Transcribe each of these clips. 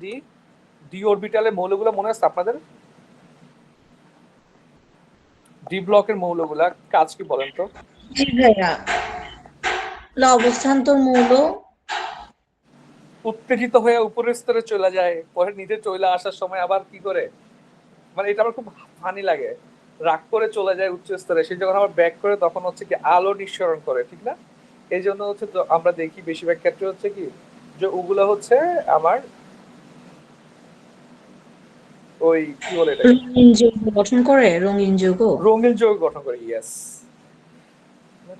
D D অরবিটালের মৌলগুলো মনে আছে আপনাদের? ডি ব্লকের মৌলগুলা কাজ কি বলেন তো? জি ভাইয়া, অবস্থান্তর মৌল। উত্তেজিত হয়ে উপরের স্তরে চলে যায়, পরে নিচে চলে আসার সময় আবার কি করে, মানে এটা আমার খুব ফানি লাগে। রাগ করে চলে যায় উচ্চ স্তরে, সে যখন আবার ব্যাক করে তখন হচ্ছে কি আলো নিঃসরণ করে, ঠিক না? এই জন্য হচ্ছে আমরা দেখি বেশিরভাগ ক্ষেত্রে হচ্ছে কি যে ওগুলো হচ্ছে আমার ওই কি বলে এটাকে, রঙিন যৌগ গঠন করে, রঙিন যৌগ। রঙিন যৌগ গঠন করে। ইয়েস,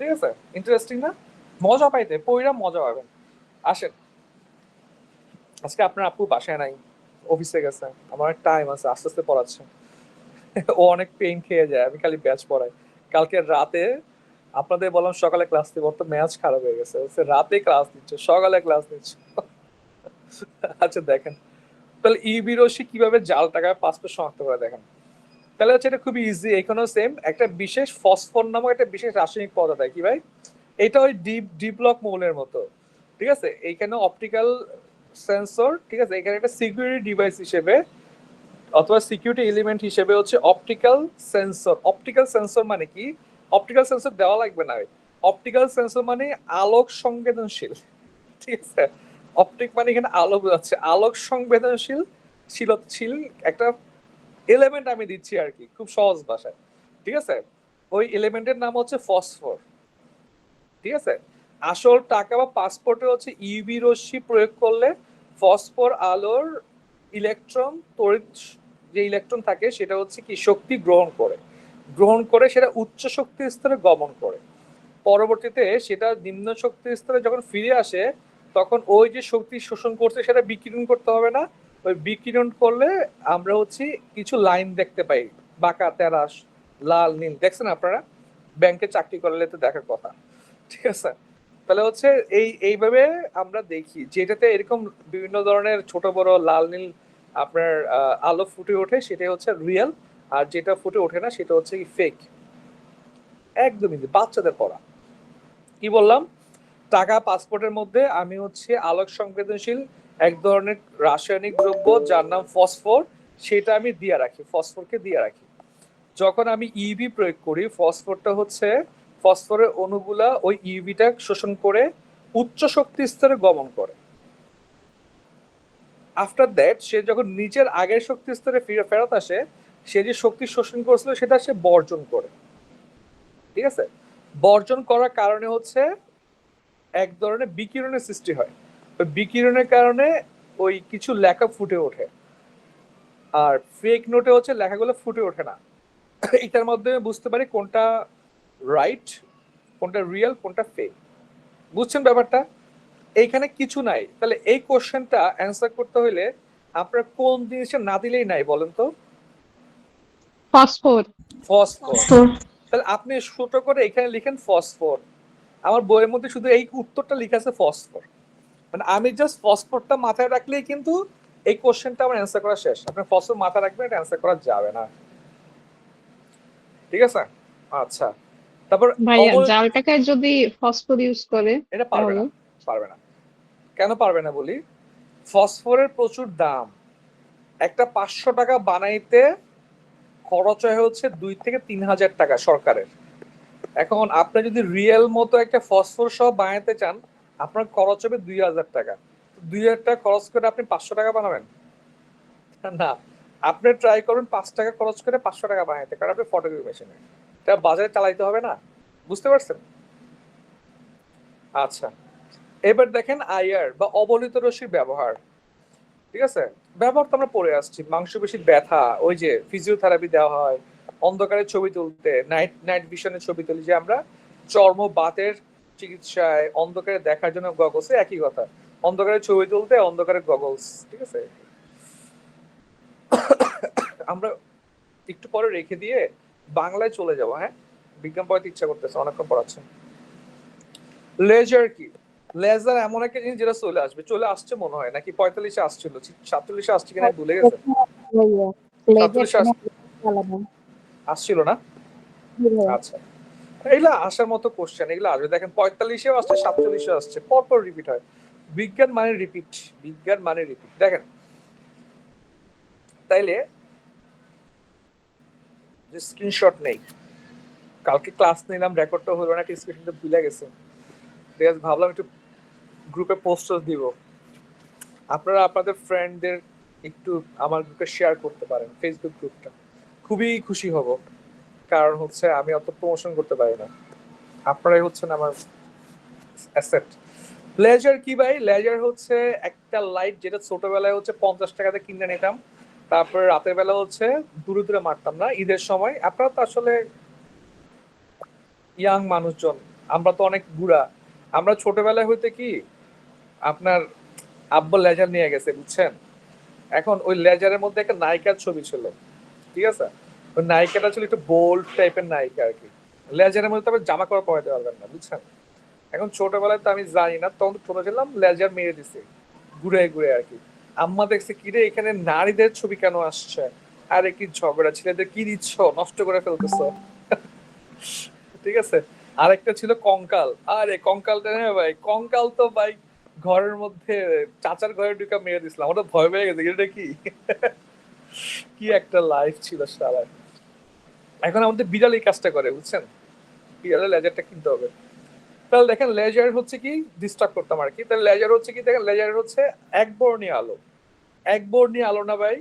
ঠিক আছে। ইন্টারেস্টিং না? মজা পাইতে পইরা মজা পাবেন। আসেন, আজকে আপনার আপু বাসায় নাই, অফিসে গেছে, আমার টাইম আছে, আস্তে আস্তে পড়াচ্ছে। ও অনেক পেইন খেয়ে যায়, আমি খালি ব্যাচ পড়াই। কালকে রাতে আপনাদের বললাম সকালে ক্লাস দিব, তো ম্যাচ খারাপ হয়ে গেছে, রাতে ক্লাস নিচ্ছে, সকালে ক্লাস নিচ্ছে। আচ্ছা দেখেন, তাহলে ইবি রশ্মি কিভাবে জাল টাকায় পাসপোর্ট শনাক্ত করে দেখেন। তাহলে হচ্ছে এটা খুবই ইজি। এখানেও সেম, একটা বিশেষ ফসফর নামক একটা বিশেষ রাসায়নিক পদার্থ কি ভাই, এটা ওই ডি ব্লক মৌলের মতো, ঠিক আছে। এইখানে অপটিক্যাল সেন্সর, ঠিক আছে, এখানে একটা সিকিউরিটি ডিভাইস হিসেবে অথবা সিকিউরিটি এলিমেন্ট হিসেবে হচ্ছে অপটিক্যাল সেন্সর। অপটিক্যাল সেন্সর মানে কি? অপটিক্যাল সেন্সর দেওয়া লাগবে না। অপটিক্যাল সেন্সর মানে আলোক সংবেদনশীল, ঠিক আছে। অপটিক মানে এখানে আলো বোঝাচ্ছে, আলোক সংবেদনশীল শীল একটা এলিমেন্ট আমি দিচ্ছি আর কি, খুব সহজ ভাষায়, ঠিক আছে। ওই এলিমেন্টের নাম হচ্ছে ফসফর, ঠিক আছে। আসল টাকা বা পাসপোর্টে হচ্ছে ইউভি রশ্মি প্রয়োগ করলে ফসফর আলোর ইলেকট্রন তড়িৎ, যে ইলেকট্রন থাকে সেটা হচ্ছে কি শক্তি গ্রহণ করে সেটা উচ্চ শক্তি স্তরে গমন করে। পরবর্তীতে সেটা নিম্ন শক্তি স্তরে যখন ফিরে আসে তখন ওই যে শক্তি শোষণ করছে সেটা বিকিরণ করতে হবে না। ওই বিকিরণ করলে আমরা হচ্ছে কিছু লাইন দেখতে পাই, বাঁকা তেরা, লাল নীল, দেখছেন আপনারা? ব্যাংকে চাকরি করলে তো দেখার কথা, ঠিক আছে। তাহলে হচ্ছে এইভাবে আমরা দেখি যেটাতে এরকম বিভিন্ন ধরনের ছোট বড় লাল নীল আপনার আলো ফুটে ওঠে সেটাই হচ্ছে রিয়েল, আর যেটা ফুটে ওঠে না সেটা হচ্ছে কি ফেক। একদমই বাচ্চাদের পড়া। কি বললাম? টাকা পাসপোর্টের মধ্যে আমি হচ্ছে আলোক সংবেদনশীল এক ধরনের রাসায়নিক দ্রব্য যার নাম ফসফর, সেটা আমি দিয়ে রাখি, ফসফরকে দিয়ে রাখি। যখন আমি ইউভি প্রয়োগ করি, ফসফরটা হচ্ছে ফসফরের অণুগুলা ওই ইউভিটা শোষণ করে উচ্চ শক্তি স্তরে গমন করে। আফটার দ্যাট সে যখন নিচের আগের শক্তি স্তরে ফেরত আসে, সে যে শক্তি শোষণ করেছিল সেটা সে বর্জন করে, ঠিক আছে। বর্জন করার কারণে হচ্ছে এক ধরনের বিকিরণের সৃষ্টি হয়। ওই বিকিরণের কারণে ওই কিছু লেখা ফুটে ওঠে, আর ফেক নোটে হচ্ছে লেখাগুলো ফুটে ওঠে না। এটার মাধ্যমে বুঝতে পারি কোনটা রাইট, কোনটা রিয়েল, কোনটা ফেক। বুঝছেন ব্যাপারটা? এইখানে কিছু নাই। তাহলে এই কোশ্চেনটা অ্যান্সার করতে হইলে আপনার কোন জিনিসটা না দিলেই নাই বলেন তো? ফসফর। ফসফর। ফসফর। তাহলে আপনি ছোট করে এখানে লিখেন ফসফর, আমার বইয়ের মধ্যে শুধু এই উত্তরটা লিখা আছে ফসফর। মানে আমি জাস্ট ফসফরটা মাথায় রাখলেই কিন্তু এই কোশ্চেনটা আমার অ্যান্সার করা শেষ। আপনার ফসফর মাথায় রাখবেন, এটা অ্যান্সার করা যাবে না, ঠিক আছে। আচ্ছা, তারপর ভাইয়া অমল, জাল টাকায় যদি ফসফর ইউজ করে এটা পারবে তাহলে? না, পারবে না। কেন পারবে না বলি? ফসফরের প্রচুর দাম। একটা 500 টাকা বানাইতে খরচ হয় হচ্ছে 2 থেকে 3 হাজার টাকা সরকারের। এখন আপনি যদি রিয়েল মতো একটা ফসফর সহ বানাইতে চান, আপনার খরচ হবে 2,000 টাকা। 2,000 টাকা খরচ করে আপনি 500 টাকা বানাবেন না। আপনি ট্রাই করুন 5 টাকা খরচ করে 500 টাকা বানাইতে, কারণ আপনি ফটোকপি মেশিনে এটা বাজারে চালাইতে হবে না। বুঝতে পারছেন? আচ্ছা, এবার দেখেন আইআর বা অবলিত রশ্মির ব্যবহার, ঠিক আছে। ব্যবহার তো আমরা পড়ে আসছি, মাংসপেশির ব্যথা, ওই যে ফিজিওথেরাপি দেওয়া হয়, অন্ধকারে ছবি তুলতে, নাইট নাইট ভিশনের ছবি তুলি যে আমরা, চর্ম বাতের চিকিৎসায়, অন্ধকারে দেখার জন্য গগলস, একই কথা। অন্ধকারে ছবি তুলতে অন্ধকারে গগলস, ঠিক আছে। আমরা একটু পরে রেখে দিয়ে বাংলায় চলে যাব, হ্যাঁ, বিজ্ঞান পড়াতে ইচ্ছা করতেছে, অনেকক্ষণ পড়াচ্ছে। লেজার কি? লেজার এমন একটা জিনিস যেটা চলে আসছে মনে হয়, নাকি 45-এ আসছিল, 47-এ আসছে কিনা ভুলে গেছে। 47-এ আসছিল না? আচ্ছা, এগুলা আসার মতো কোশ্চেন, এগুলো আসবে। দেখেন 45-এও আসছে, 47-এও আসছে, পরপর রিপিট হয়। বিজ্ঞান মানে রিপিট, বিজ্ঞান মানে রিপিট। দেখেন তাইলে যে স্ক্রিনশট নেই, কালকে ক্লাস নিলাম, রেকর্ডটা হলো না, স্ক্রিনশটটা ভুলে গেছে, ঠিক আছে, ভাবলাম একটু গ্রুপে পোস্টার দিব, আপনারা আপনাদের ফ্রেন্ডদের একটু আমার গ্রুপে শেয়ার করতে পারেন, ফেসবুক গ্রুপটা, খুবই খুশি হব। কারণ হচ্ছে আমি অত প্রমোশন করতে পারি না, আপনারাই হচ্ছেন আমার অ্যাসেট। লেজার কি ভাই? লেজার হচ্ছে একটা লাইট যেটা ছোটবেলায় হচ্ছে 50 টাকাতে কিনে নিতাম, তারপরে রাতের বেলা হচ্ছে দূরে দূরে মারতাম না ঈদের সময়। আপনারা তো আসলে ইয়াং মানুষজন, আমরা তো অনেক বুড়া। আমরা ছোটবেলায় হইতে কি আপনার আব্বা লেজার নিয়ে গেছে বুঝছেন, এখন ওই লেজারের মধ্যে একটা নায়িকার ছবি ছিল, ঠিক আছে, ওই নায়িকাটা ছিল একটু বোল্ড টাইপের নায়িকা আর কি। লেজারের মধ্যে তবে জামা কাপড় পরাতে পারবেন না বুঝছেন। এখন ছোটবেলায় তো আমি জানি না, তখন ছোট ছিলাম, লেজার মেরে দিছে ঘুরে ঘুরে আর কি। আম্মা দেখছে কিরে এখানে নারীদের ছবি কেন আসছে, আরে কি ঝগড়া, ছেলেদের কি দিচ্ছ, নষ্ট করে ফেলতেছ, ঠিক আছে। আরেকটা ছিল কঙ্কাল, আরে কঙ্কালটা, হ্যাঁ ভাই কঙ্কাল তো ভাই ঘরের মধ্যে চাচার ঘরে ঢুকা মেরে দিছিলাম, ওটা ভয় পেয়ে গেছে, এটা কি কি একটা লাইফ ছিল সারা। এখন আমাদের বিড়াল এই কাজটা করে বুঝছেন, বিড়ালের লেজারটা কিনতে হবে। তাহলে দেখেন লেজার হচ্ছে কি, ডিস্ট্রাক্ট করতাম আর কি, তাহলে লেজার হচ্ছে কি, দেখেন লেজার হচ্ছে এক বর্ণীয় আলো, এক বর্ণীয় আলো না ভাই,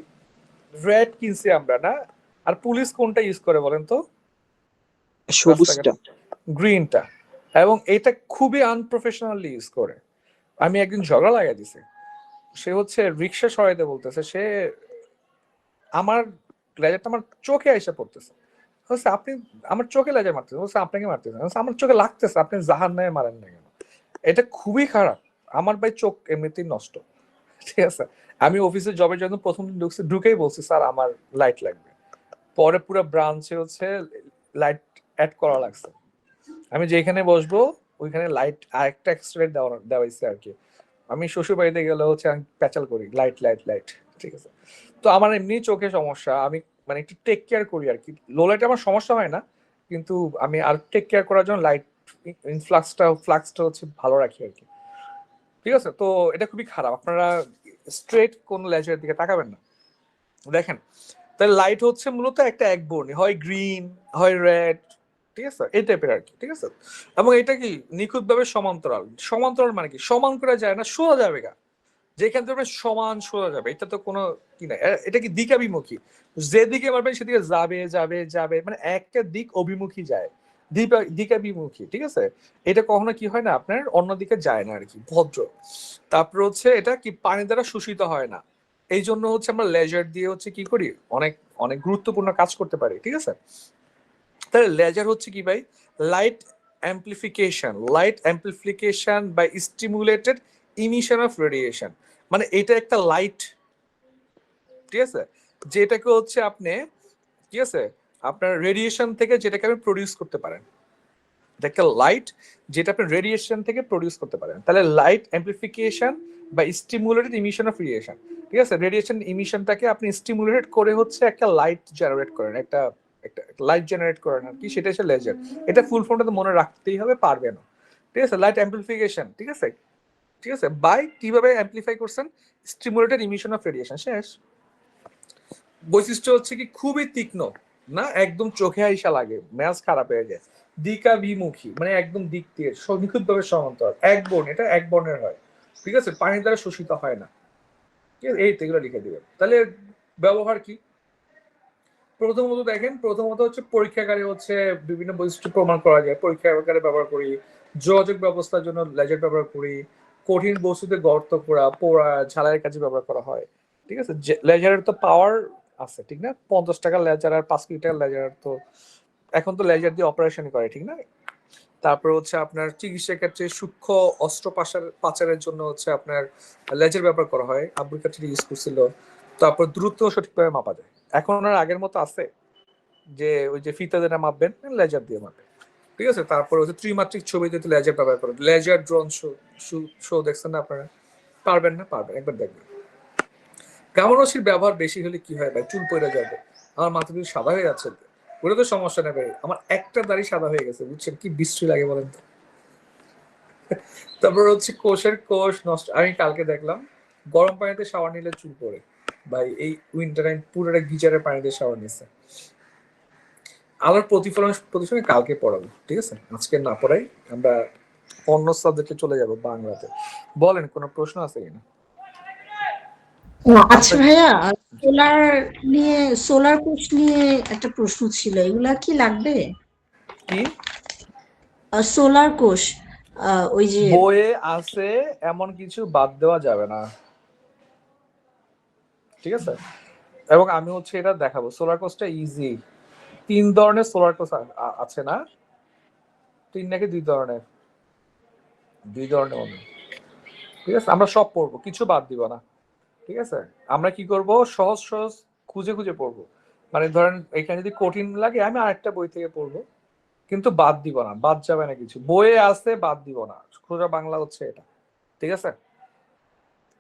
রেড কিনছি আমরা না। আর পুলিশ কোনটা ইউজ করে বলেন তো? সবুজটা। গ্রিনটা। এবং এটা খুবই আনপ্রফেশনালি ইউজ করে। আমি একদিন ঝগড়া লাগাই দিছে, সে হচ্ছে রিক্সা সরাইতে বলতেছে, সে আমার লেজারটা আমার চোখে এসে পড়তেছে, বলছে আপনি আমার চোখে লেজার মারতেছেন, বলছে আপনাকে মারতেছেন, বলছে আমার চোখে লাগতেছে, আপনি জাহান নামে মারেন না কেন? এটা খুবই খারাপ। আমার ভাই চোখ এমনিতেই নষ্ট, ঠিক আছে। আমি অফিসে জবের জন্য প্রথম দিন ঢুকেই বলছি স্যার আমার লাইট লাগবে, পরে পুরো ব্রাঞ্চে হচ্ছে লাইট অ্যাড করা লাগছে। আমি যেখানে বসবো ওইখানে লাইট আরেকটা এক্সট্রা দেওয়াইছে আর কি। আমি শ্বশুর বাড়িতে গেলে হচ্ছে আমি প্যাচাল করি লাইট লাইট লাইট, ঠিক আছে। তো আমার এমনি চোখে সমস্যা, আমি মানে একটু টেক কেয়ার করি আর কি। লো লাইট আমার সমস্যা হয় না, কিন্তু আমি আর টেক কেয়ার করার জন্য লাইট ফ্লাক্সটা হচ্ছে ভালো রাখি আর কি, ঠিক আছে। তো এটা খুবই খারাপ, আপনারা স্ট্রেট কোন লেজারের দিকে তাকাবেন না। দেখেন তাহলে লাইট হচ্ছে মূলত একটা এক বর্ণী, হয় গ্রিন হয় রেড, ঠিক আছে, এই টাইপের আর কি, ঠিক আছে। এবং এটা কি নিখুঁত ভাবে সমান্তরাল, সমান্তরাল মানে কি সমান করে যায় না, সোজা যাবে গা, যেখান থেকে সমান সোজা যাবে, এটা তো কোনো কি না, এটা কি দিকাভিমুখী, যেদিকে মারবেন সেদিকে যাবে যাবে যাবে, মানে একটা দিক অভিমুখী যায়, দিকাভিমুখী, ঠিক আছে। এটা কখনো কি হয় না আপনার অন্যদিকে যায় না আর কি, ভদ্র। তারপর হচ্ছে এটা কি পানি দ্বারা শোষিত হয় না, এই জন্য হচ্ছে আমরা লেজার দিয়ে হচ্ছে কি করি, অনেক অনেক গুরুত্বপূর্ণ কাজ করতে পারি, ঠিক আছে। তাহলে লেজার হচ্ছে কি ভাই, light amplification by stimulated emission of radiation. মানে এটা একটা লাইট, ঠিক আছে, যেটাকে হচ্ছে আপনি, ঠিক আছে, আপনার রেডিয়েশন থেকে যেটাকে আপনি প্রডিউস করতে পারেন, একটা লাইট যেটা আপনি রেডিয়েশন থেকে প্রডিউস করতে পারেন। তাহলে লাইট অ্যাম্প্লিফিকেশন বা স্টিমুলেটেড ইমিশন অফ রেডিয়েশন, ঠিক আছে, রেডিয়েশন ইমিশনটাকে আপনি স্টিমুলেটেড করে হচ্ছে একটা লাইট জেনারেট করেন, একটা একটা লাইট জেনারেট করেন আর কি, সেটা হচ্ছে লেজার। এটা ফুল ফর্মটা তো মনে রাখতেই হবে, পারবে না, ঠিক আছে। লাইট অ্যাম্প্লিফিকেশন, ঠিক আছে, ঠিক আছে, বাই কিভাবে অ্যাম্প্লিফাই করছেন, স্টিমুলেটেড ইমিশন অফ রেডিয়েশন, শেষ। বৈশিষ্ট্য হচ্ছে কি খুবই তীক্ষ্ণ, না একদম চোখে আইসা লাগে, ম্যাচ খারাপ হয়ে যায়, দিকাভিমুখী মানে একদম দিক দিয়ে নিখুঁত ভাবে সমান্তরাল, এক বর্ণ, এটা এক বর্ণের হয়, ঠিক আছে, পানি দ্বারা শোষিত হয় না, ঠিক আছে। এই এগুলো লিখে দিবেন। তাহলে ব্যবহার কি, প্রথমত দেখেন, প্রথমত হচ্ছে পরীক্ষাগারে হচ্ছে বিভিন্ন বৈশিষ্ট্য প্রমাণ করা যায়, পরীক্ষাগারে ব্যবহার করি, যোগাযোগ ব্যবস্থার জন্য লেজার ব্যবহার করি, কঠিন বস্তুতে গর্ত করা, পোড়া, ঝালাইয়ের কাজে ব্যবহার করা হয়, ঠিক আছে। লেজারের তো পাওয়ার আছে, ঠিক না, 50 টাকার লেজার আর 5 কোটি টাকার লেজার, তো এখন তো লেজার দিয়ে অপারেশন করে, ঠিক না। তারপর হচ্ছে আপনার চিকিৎসার ক্ষেত্রে সূক্ষ্ম অস্ত্র পাচারের জন্য হচ্ছে আপনার লেজার ব্যবহার করা হয়, আব্দুল কাদের ইউজ করছিল। তারপর দ্রুত সঠিকভাবে মাপা যায়, এখন আর আগের মতো আছে যে ওই যে ফিতা দিয়ে মাপবেন, লেজার দিয়ে মাপবেন, ঠিক আছে। তারপর হচ্ছে ত্রিমাত্রিক ছবি যদি লেজার ব্যবহার করেন, লেজার ড্রোন শো দেখছেন না আপনারা, পারবেন না, পারবেন, একবার দেখবেন। গামারসির ব্যবহার বেশি হলে কি হয় ভাই, চুল পড়ে যাবে, আমার মাথা যদি সাদা হয়ে যাচ্ছে, ওটা তো সমস্যা নেই ভাই, আমার একটা দাড়ি সাদা হয়ে গেছে বুঝছেন, কি বিশ্রী লাগে বলেন তো। তারপর হচ্ছে কোষ নষ্ট, আমি কালকে দেখলাম গরম পানিতে শাওয়ার নিলে চুল পড়ে, ভাই এই উইন্টার পুরোটা গিজারের পানি দিয়ে শাওয়ার নিচ্ছে। আলোর প্রতিফলন কালকে পড়াবো, ঠিক আছে, আজকে না পড়াই। আমরা অন্য সাবজেক্টে চলে যাব, বাংলাতে। বলেন কোনো প্রশ্ন আছে কিনা? আচ্ছা ভাইয়া, সোলার নিয়ে, সোলার কোর্স নিয়ে একটা প্রশ্ন ছিল, এগুলা কি লাগবে? কি সোলার কোর্স, ওই যে বইয়ে আছে এমন কিছু বাদ দেওয়া যাবে না, ঠিক আছে। এবং আমি হচ্ছে এটা দেখাবো। সোলার কোর্সটা ইজি। 3 ধরনের সোলার কোর্স আছে না? 3 নাকি 2 ধরনের? 2 ধরনের মনে হয়। ঠিক আছে, আমরা সব পড়বো, কিছু বাদ দিব না, ঠিক আছে। আমরা কি করব, সহজ সহজ খুঁজে খুঁজে পড়বো। মানে ধরেন এখানে যদি কঠিন লাগে আমি আরেকটা বই থেকে পড়বো, কিন্তু বাদ দিব না, বাদ যাবে না কিছু। বইয়ে আছে, বাদ দিব না। সোজা বাংলা হচ্ছে এটা, ঠিক আছে।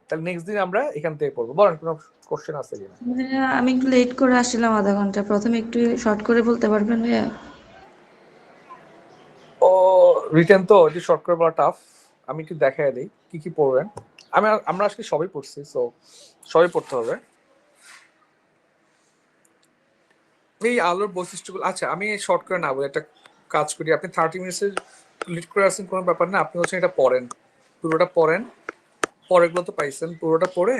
তাহলে নেক্সট দিন আমরা এখান থেকে পড়বো। বলেন কোনো কোশ্চেন আছে কিনা? ভাইয়া, আমি একটু লেট করে আসছিলাম আধা ঘন্টা, প্রথমে একটু শর্ট করে বলতে পারবেন ভাইয়া? ও রিটেন তো এটি শর্ট করে বলা টাফ। আমি একটু দেখাই দিই কি কি পড়বেন। আমরা আজকে সবই পড়ছি, সো সবই পড়তে হবে। এই আলোর বৈশিষ্ট্যগুলো, আচ্ছা আমি শর্ট করে না বলে একটা কাজ করি। আপনি 30 মিনিটসের লিড করে আসছেন, কোনো ব্যাপার না। আপনি হচ্ছে এটা পড়েন, পুরোটা পড়েন। পরেরগুলো তো পাইছেন, পুরোটা পড়ে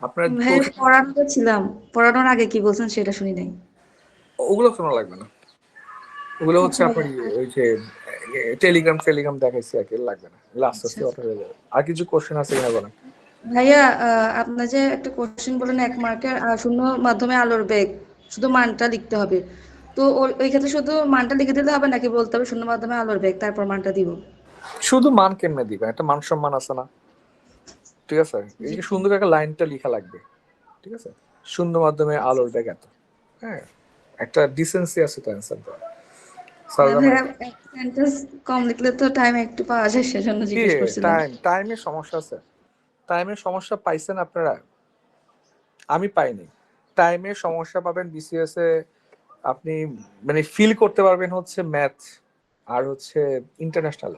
আপনার ভাইয়া পড়ানোতে ছিলাম, পড়ানোর আগে কি বলছেন সেটা শুনি নাই। ওগুলো শোনা লাগবে না। ওগুলো হচ্ছে আচ্ছা আপনার ভাইয়া, ওই যে টেলিগ্রাম দেখাইছি আর কি, লাগবে না। লাস্ট আচ্ছা আসতে অটো হয়ে যাবে। আর কিছু কোশ্চেন আছে কিনা বলেন? ভাইয়া, আপনার যে একটা কোশ্চেন বলেন 1 মার্কের শূন্য মাধ্যমে আলোর বেগ, শুধু মানটা লিখতে হবে, তো ওই ক্ষেত্রে শুধু মানটা লিখে দিলে হবে নাকি বলতে হবে শূন্য মাধ্যমে আলোর বেগ তারপর মানটা দিব? শুধু মান কেমনে দিবেন? একটা মান সম্মান আছে না, ঠিক আছে। এই জি। যে সুন্দর একটা লাইনটা লেখা লাগবে, ঠিক আছে। শূন্য মাধ্যমে আলোর বেগ এত, হ্যাঁ, একটা ডিসেন্সি আছে তো অ্যান্সার দেওয়া। স্যার ভাইয়া, এক সেন্টেন্স কম লিখলে তো টাইম একটু পাওয়া যায়, সেজন্য কি জিজ্ঞেস করছিলাম। টাইমের সমস্যা আছে? টাইমের সমস্যা পাইছেন আপনারা? আমি পাইনি। টাইমের সমস্যা পাবেন বিসিএস এ। আপনি মানে ফিল করতে পারবেন হচ্ছে ম্যাথ আর হচ্ছে ইন্টারন্যাশনাল।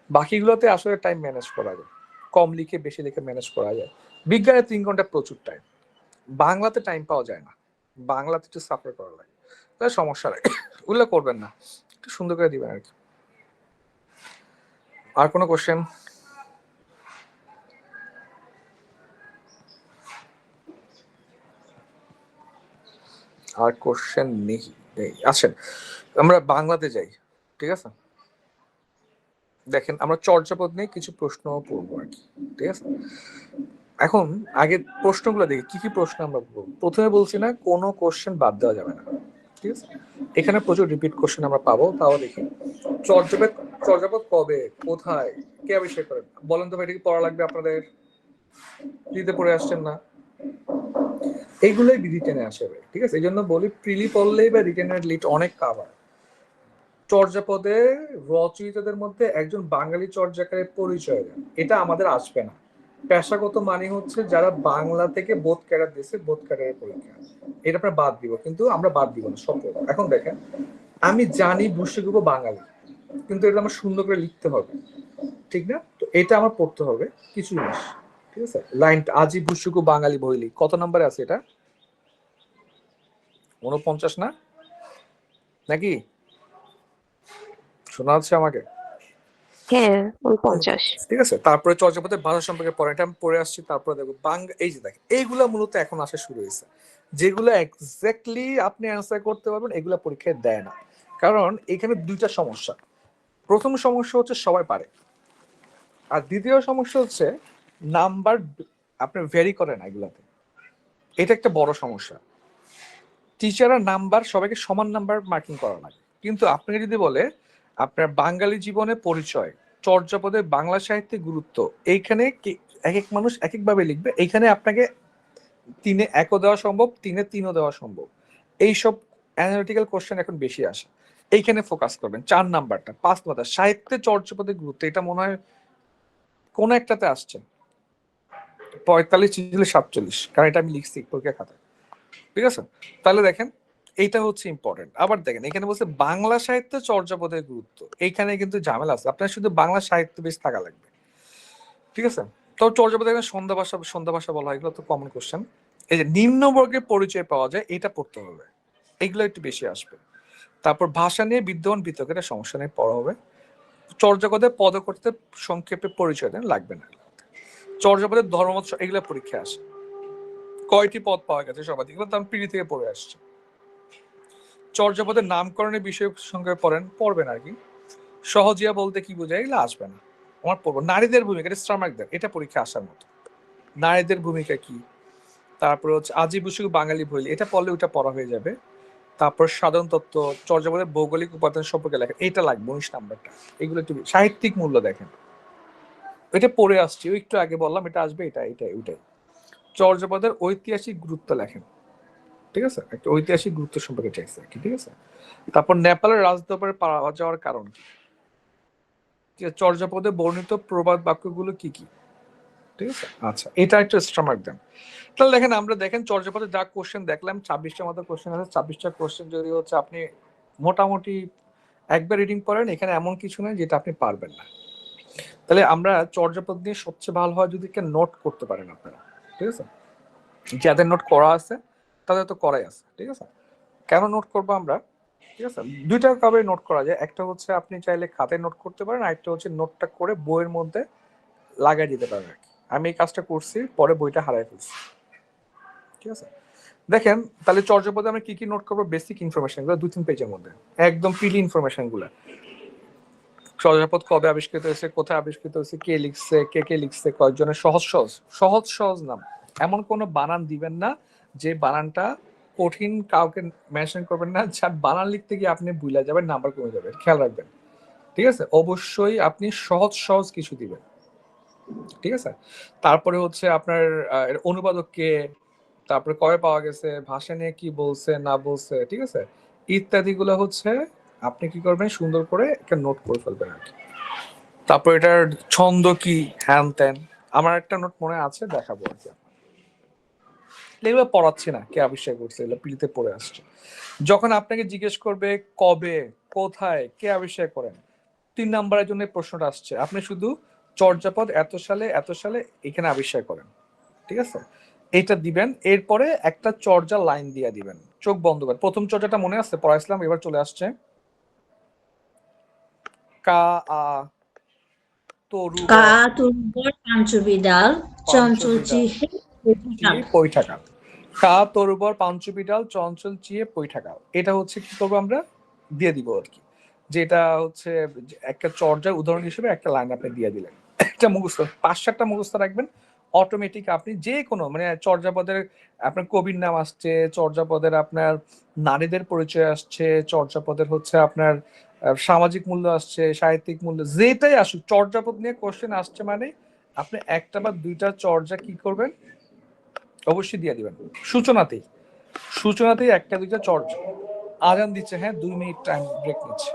বাকিগুলোতে আসলে টাইম ম্যানেজ করা যায়, কম লিখে বেশি লিখে ম্যানেজ করা যায়। বিজ্ঞানে 3 ঘন্টা প্রচুর টাইম, বাংলাতে টাইম পাওয়া যায় না। বাংলাতে একটু সাফার করা লাগে, তাহলে সমস্যা নেই। ওগুলো করবেন না, একটু সুন্দর করে দিবেন আর কি। আর কোনো কোশ্চেন? আর কোশ্চেন নেই? আসেন আমরা বাংলাতে যাই, ঠিক আছে। দেখেন আমরা চর্যাপদ নিয়ে কিছু প্রশ্ন পড়বো আর কি, ঠিক আছে। এখন আগে প্রশ্নগুলো দেখি কি কি প্রশ্ন আমরা পড়বো। প্রথমে বলছি না কোনো কোশ্চেন বাদ দেওয়া যাবে না, ঠিক আছে। এখানে প্রচুর রিপিট কোশ্চেন আমরা পাবো, তাও দেখি। চর্যাপদ চর্যাপদ কবে, কোথায়, কে আবিষ্কার করেন? বলেন তো ভাই, এটা কি পড়া লাগবে আপনাদের? দিতে পড়ে আসছেন না? এইগুলোই রিটেনে আসে ভাই, ঠিক আছে। এই জন্য বলি প্রিলি পড়লেই বা রিটেনের লিট অনেক কাভার। চর্যাপদের রচয়িতাদের মধ্যে একজন বাঙালি চর্যাকারের পরিচয় দেন, এটা আমাদের আসবে না। পেশাগত মানে হচ্ছে যারা বাংলা থেকে বোধ ক্যাডার দিয়েছে, বোধ ক্যাডারের পরীক্ষা, এটা আমরা বাদ দিব, কিন্তু আমরা বাদ দিব না সব। এখন দেখেন, আমি জানি ভূস্বীগৃহ বাঙালি, কিন্তু এটা আমার সুন্দর করে লিখতে হবে, ঠিক না? তো এটা আমার পড়তে হবে কিছু জিনিস, ঠিক আছে। লাইনটা আজি ভূস্বীগৃহ বাঙালি বইলি কত নম্বরে আছে এটা? 49 না নাকি? শোনা যাচ্ছে আমাকে? হ্যাঁ, 49। ঠিক আছে। তারপরে চর্যাপদের ভাষা সম্পর্কে পড়া, এটা আমি পড়ে আসছি। তারপরে দেখো এই যে দেখেন এইগুলা মূলত এখন আসা শুরু হয়েছে, যেগুলো এক্স্যাক্টলি আপনি অ্যান্সার করতে পারবেন, এগুলা পরীক্ষায় দেয় না। কারণ এখানে 2টা সমস্যা। প্রথম সমস্যা হচ্ছে সবাই পারে, আর দ্বিতীয় সমস্যা হচ্ছে নাম্বার আপনি ভেরি করে না এগুলাতে। এটা একটা বড় সমস্যা। টিচাররা নাম্বার সবাইকে সমান নাম্বার মার্কিং করা লাগে, কিন্তু আপনাকে যদি বলে আপনার বাঙালি জীবনে পরিচয়, চর্যাপদের বাংলা সাহিত্যে গুরুত্ব, এইখানে এক এক মানুষ এক একভাবে লিখবে। এইখানে আপনাকে 3-এ 1ও দেওয়া সম্ভব, 3-এ 3ও দেওয়া সম্ভব। এইসব অ্যানালিটিক্যাল কোশ্চেন এখন বেশি আসে, এইখানে ফোকাস করবেন। 4 নাম্বারটা 5 নাম্বার সাহিত্যে চর্যাপদের গুরুত্ব, এটা মনে হয় কোন একটাতে আসছে 45, 46, 47, কারণ এটা আমি লিখছি পরীক্ষা খাতায়, ঠিক আছে। তাহলে দেখেন এইটা হচ্ছে ইম্পর্টেন্ট। আবার দেখেন এখানে বলছে বাংলা সাহিত্যে চর্যাপদের গুরুত্ব, এইখানে কিন্তু ঝামেলা আছে। আপনার শুধু বাংলা সাহিত্য বেশ থাকা লাগবে, ঠিক আছে। তো চর্যাপদ এখানে সন্ধ্যা ভাষা বলা হয়, এগুলো তো কমন কোশ্চেন। এই যে নিম্নবর্গের পরিচয় পাওয়া যায়, এটা পড়তে হবে, এগুলো একটু বেশি আসবে। তারপর ভাষা নিয়ে বিদ্যমান বিতর্ক, এটা সমস্যা নেই, পড়া হবে। চর্যাপদে পদকর্তে সংক্ষেপে পরিচয় দেন, লাগবে না। চর্যাপদের ধর্মমত, এগুলো পরীক্ষা আসে। কয়টি পদ পাওয়া গেছে সবাই, এগুলো তো আমি পিড়ি থেকে পড়ে আসছি। চর্যাপদের নামকরণের বিষয় সংখ্যায় পড়বেন আর কি। সহজিয়া বলতে কি বোঝায়, এগুলো আসবে না, আমার পড়বো। নারীদের ভূমিকা, এটা স্ট্রামাকদের, এটা পরীক্ষা আসার মতো। নারীদের ভূমিকা কি, তারপর হচ্ছে আজি বসু বাঙালি বইলি, এটা পড়লে ওটা পড়া হয়ে যাবে। তারপর সাধারণ তত্ত্ব, চর্যাপদের ভৌগোলিক উপাদান সম্পর্কে লেখা, এটা লাগবে 19 নাম্বারটা। এগুলো একটু সাহিত্যিক মূল্য দেখেন, এটা পড়ে আসছি, ওই একটু আগে বললাম, এটা আসবে, এটা এটা ওইটাই। চর্যাপদের ঐতিহাসিক গুরুত্ব লেখেন, ঠিক আছে, একটা ঐতিহাসিক গুরুত্ব সম্পর্কে চাইছে আর কি, ঠিক আছে। তারপর নেপালের রাজদরবারে পাওয়া যাওয়ার কারণ কি, চর্যাপদে বর্ণিত প্রবাদ বাক্যগুলো কি কি, ঠিক আছে। আচ্ছা, এটা একটা স্ট্রামার্ক দেন। তাহলে দেখেন, আমরা দেখেন চর্যাপদে যা কোশ্চেন দেখলাম, 26টার মতো কোশ্চেন আছে। 26টা কোশ্চেন যদি হচ্ছে আপনি মোটামুটি একবার রিডিং করেন, এখানে এমন কিছু নেই যেটা আপনি পারবেন না। তাহলে আমরা চর্যাপদ নিয়ে সবচেয়ে ভালো হয় যদি নোট করতে পারেন আপনারা, ঠিক আছে। যাদের নোট করা আছে তাদের তো করাই আছে, ঠিক আছে। কেন নোট করবো আমরা, ঠিক আছে, দুইটা ভাবে নোট করা যায়। একটা হচ্ছে আপনি চাইলে খাতায় নোট করতে পারেন, আরেকটা হচ্ছে নোটটা করে বইয়ের মধ্যে লাগাই দিতে পারেন আর কি। আমি এই কাজটা করছি, পরে বইটা হারাই ফেলছি, ঠিক আছে। দেখেন, তাহলে চর্যাপদে আমরা কি কি নোট করবো, বেসিক ইনফরমেশন গুলো 2-3 পেজের মধ্যে, একদম পিলি ইনফরমেশন গুলা। চর্যাপদ কবে আবিষ্কৃত হয়েছে, কোথায় আবিষ্কৃত হয়েছে, কে লিখছে, কে লিখছে, কয়েকজনের, সহজ সহজ সহজ সহজ নাম। এমন কোনো বানান দিবেন না যে বানানটা কঠিন, কাউকে মেনশন করবেন না, যার বানান লিখতে গিয়ে আপনি ভুলে যাবেন, নাম্বার কমে যাবে, খেয়াল রাখবেন, ঠিক আছে। অবশ্যই আপনি সহজ সহজ কিছু দিবেন, ঠিক আছে। তারপরে হচ্ছে আপনার এর অনুবাদক কে, তারপরে কবে পাওয়া গেছে, ভাষা নিয়ে কি বলছে না বলছে, ঠিক আছে, ইত্যাদি গুলো হচ্ছে আপনি কি করবেন, সুন্দর করে একটা নোট করে ফেলবেন আর কি। তারপর এটার ছন্দ কি, হ্যান ত্যান, আমার একটা নোট মনে আছে, দেখাবো আর কি। এগুলো পড়াচ্ছি না, কে আবিষ্কার করছে, এগুলো পিলিতে পড়ে আসছে। যখন আপনাকে জিজ্ঞেস করবে কবে, কোথায়, কে আবিষ্কার করেন, 3 নাম্বারের জন্য প্রশ্নটা আসছে, আপনি শুধু চর্যাপদ এত সালে এত সালে এখানে আবিষ্কার করেন, ঠিক আছে, এটা দিবেন। এরপরে একটা চর্যা লাইন দিয়ে দিবেন, চোখ বন্ধ করে। প্রথম চর্যাটা মনে আছে, পড়াইছিলাম, এবার চলে আসছে। কা আ তরু ব কাতুরবর পাঞ্চবিড়াল চঞ্চল পঞ্চবিড়াল চিহে চিয়ে পৈঠাকাল। কা তরুবর পাঞ্চবিড়াল চঞ্চল চিয়ে পৈঠাকাল, এটা হচ্ছে কি করবো আমরা, দিয়ে দিব আর কি। যেটা হচ্ছে একটা চর্যার উদাহরণ হিসেবে একটা লাইন আপনি দিয়ে দিলেন। একটা মুখস্থ, 5-7টা মুখস্থ রাখবেন, অটোমেটিক আপনি যে কোনো মানে চর্যাপদের, আপনার কবির নাম আসছে চর্যাপদের, আপনার নারীদের পরিচয় আসছে চর্যাপদের, হচ্ছে আপনার সামাজিক মূল্য আসছে, সাহিত্যিক মূল্য, যেটাই আসুক চর্যাপদ নিয়ে কোশ্চেন আসছে মানে আপনি একটা বা দুইটা চর্যা কি করবেন, অবশ্যই দিয়ে দিবেন। সূচনাতেই সূচনাতেই একটা দুইটা চর্যা। আজান দিচ্ছে, হ্যাঁ, 2 মিনিট টাইম ব্রেক নিচ্ছে।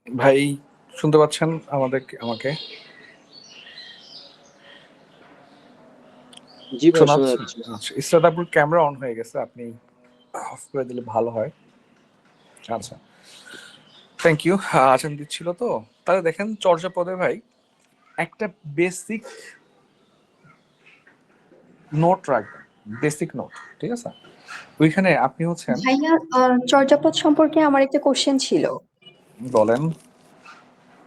ভাই শুনতে পাচ্ছেন আমাকে? জি ভাই, শোনা শোনা যাচ্ছে? যাচ্ছে। আচ্ছা, ইসরাত আপুর ক্যামেরা অন হয়ে গেছে, আপনি অফ করে দিলে ভালো হয়। আচ্ছা, থ্যাংক ইউ। আছেন দিচ্ছিল তো। তাহলে দেখেন চর্যাপদে ভাই একটা বেসিক নোট রাখবেন, বেসিক নোট, ঠিক আছে? ওইখানে আপনি হচ্ছেন, ভাইয়া, চর্যাপদ সম্পর্কে আমার একটা কোশ্চেন ছিল। বলেন।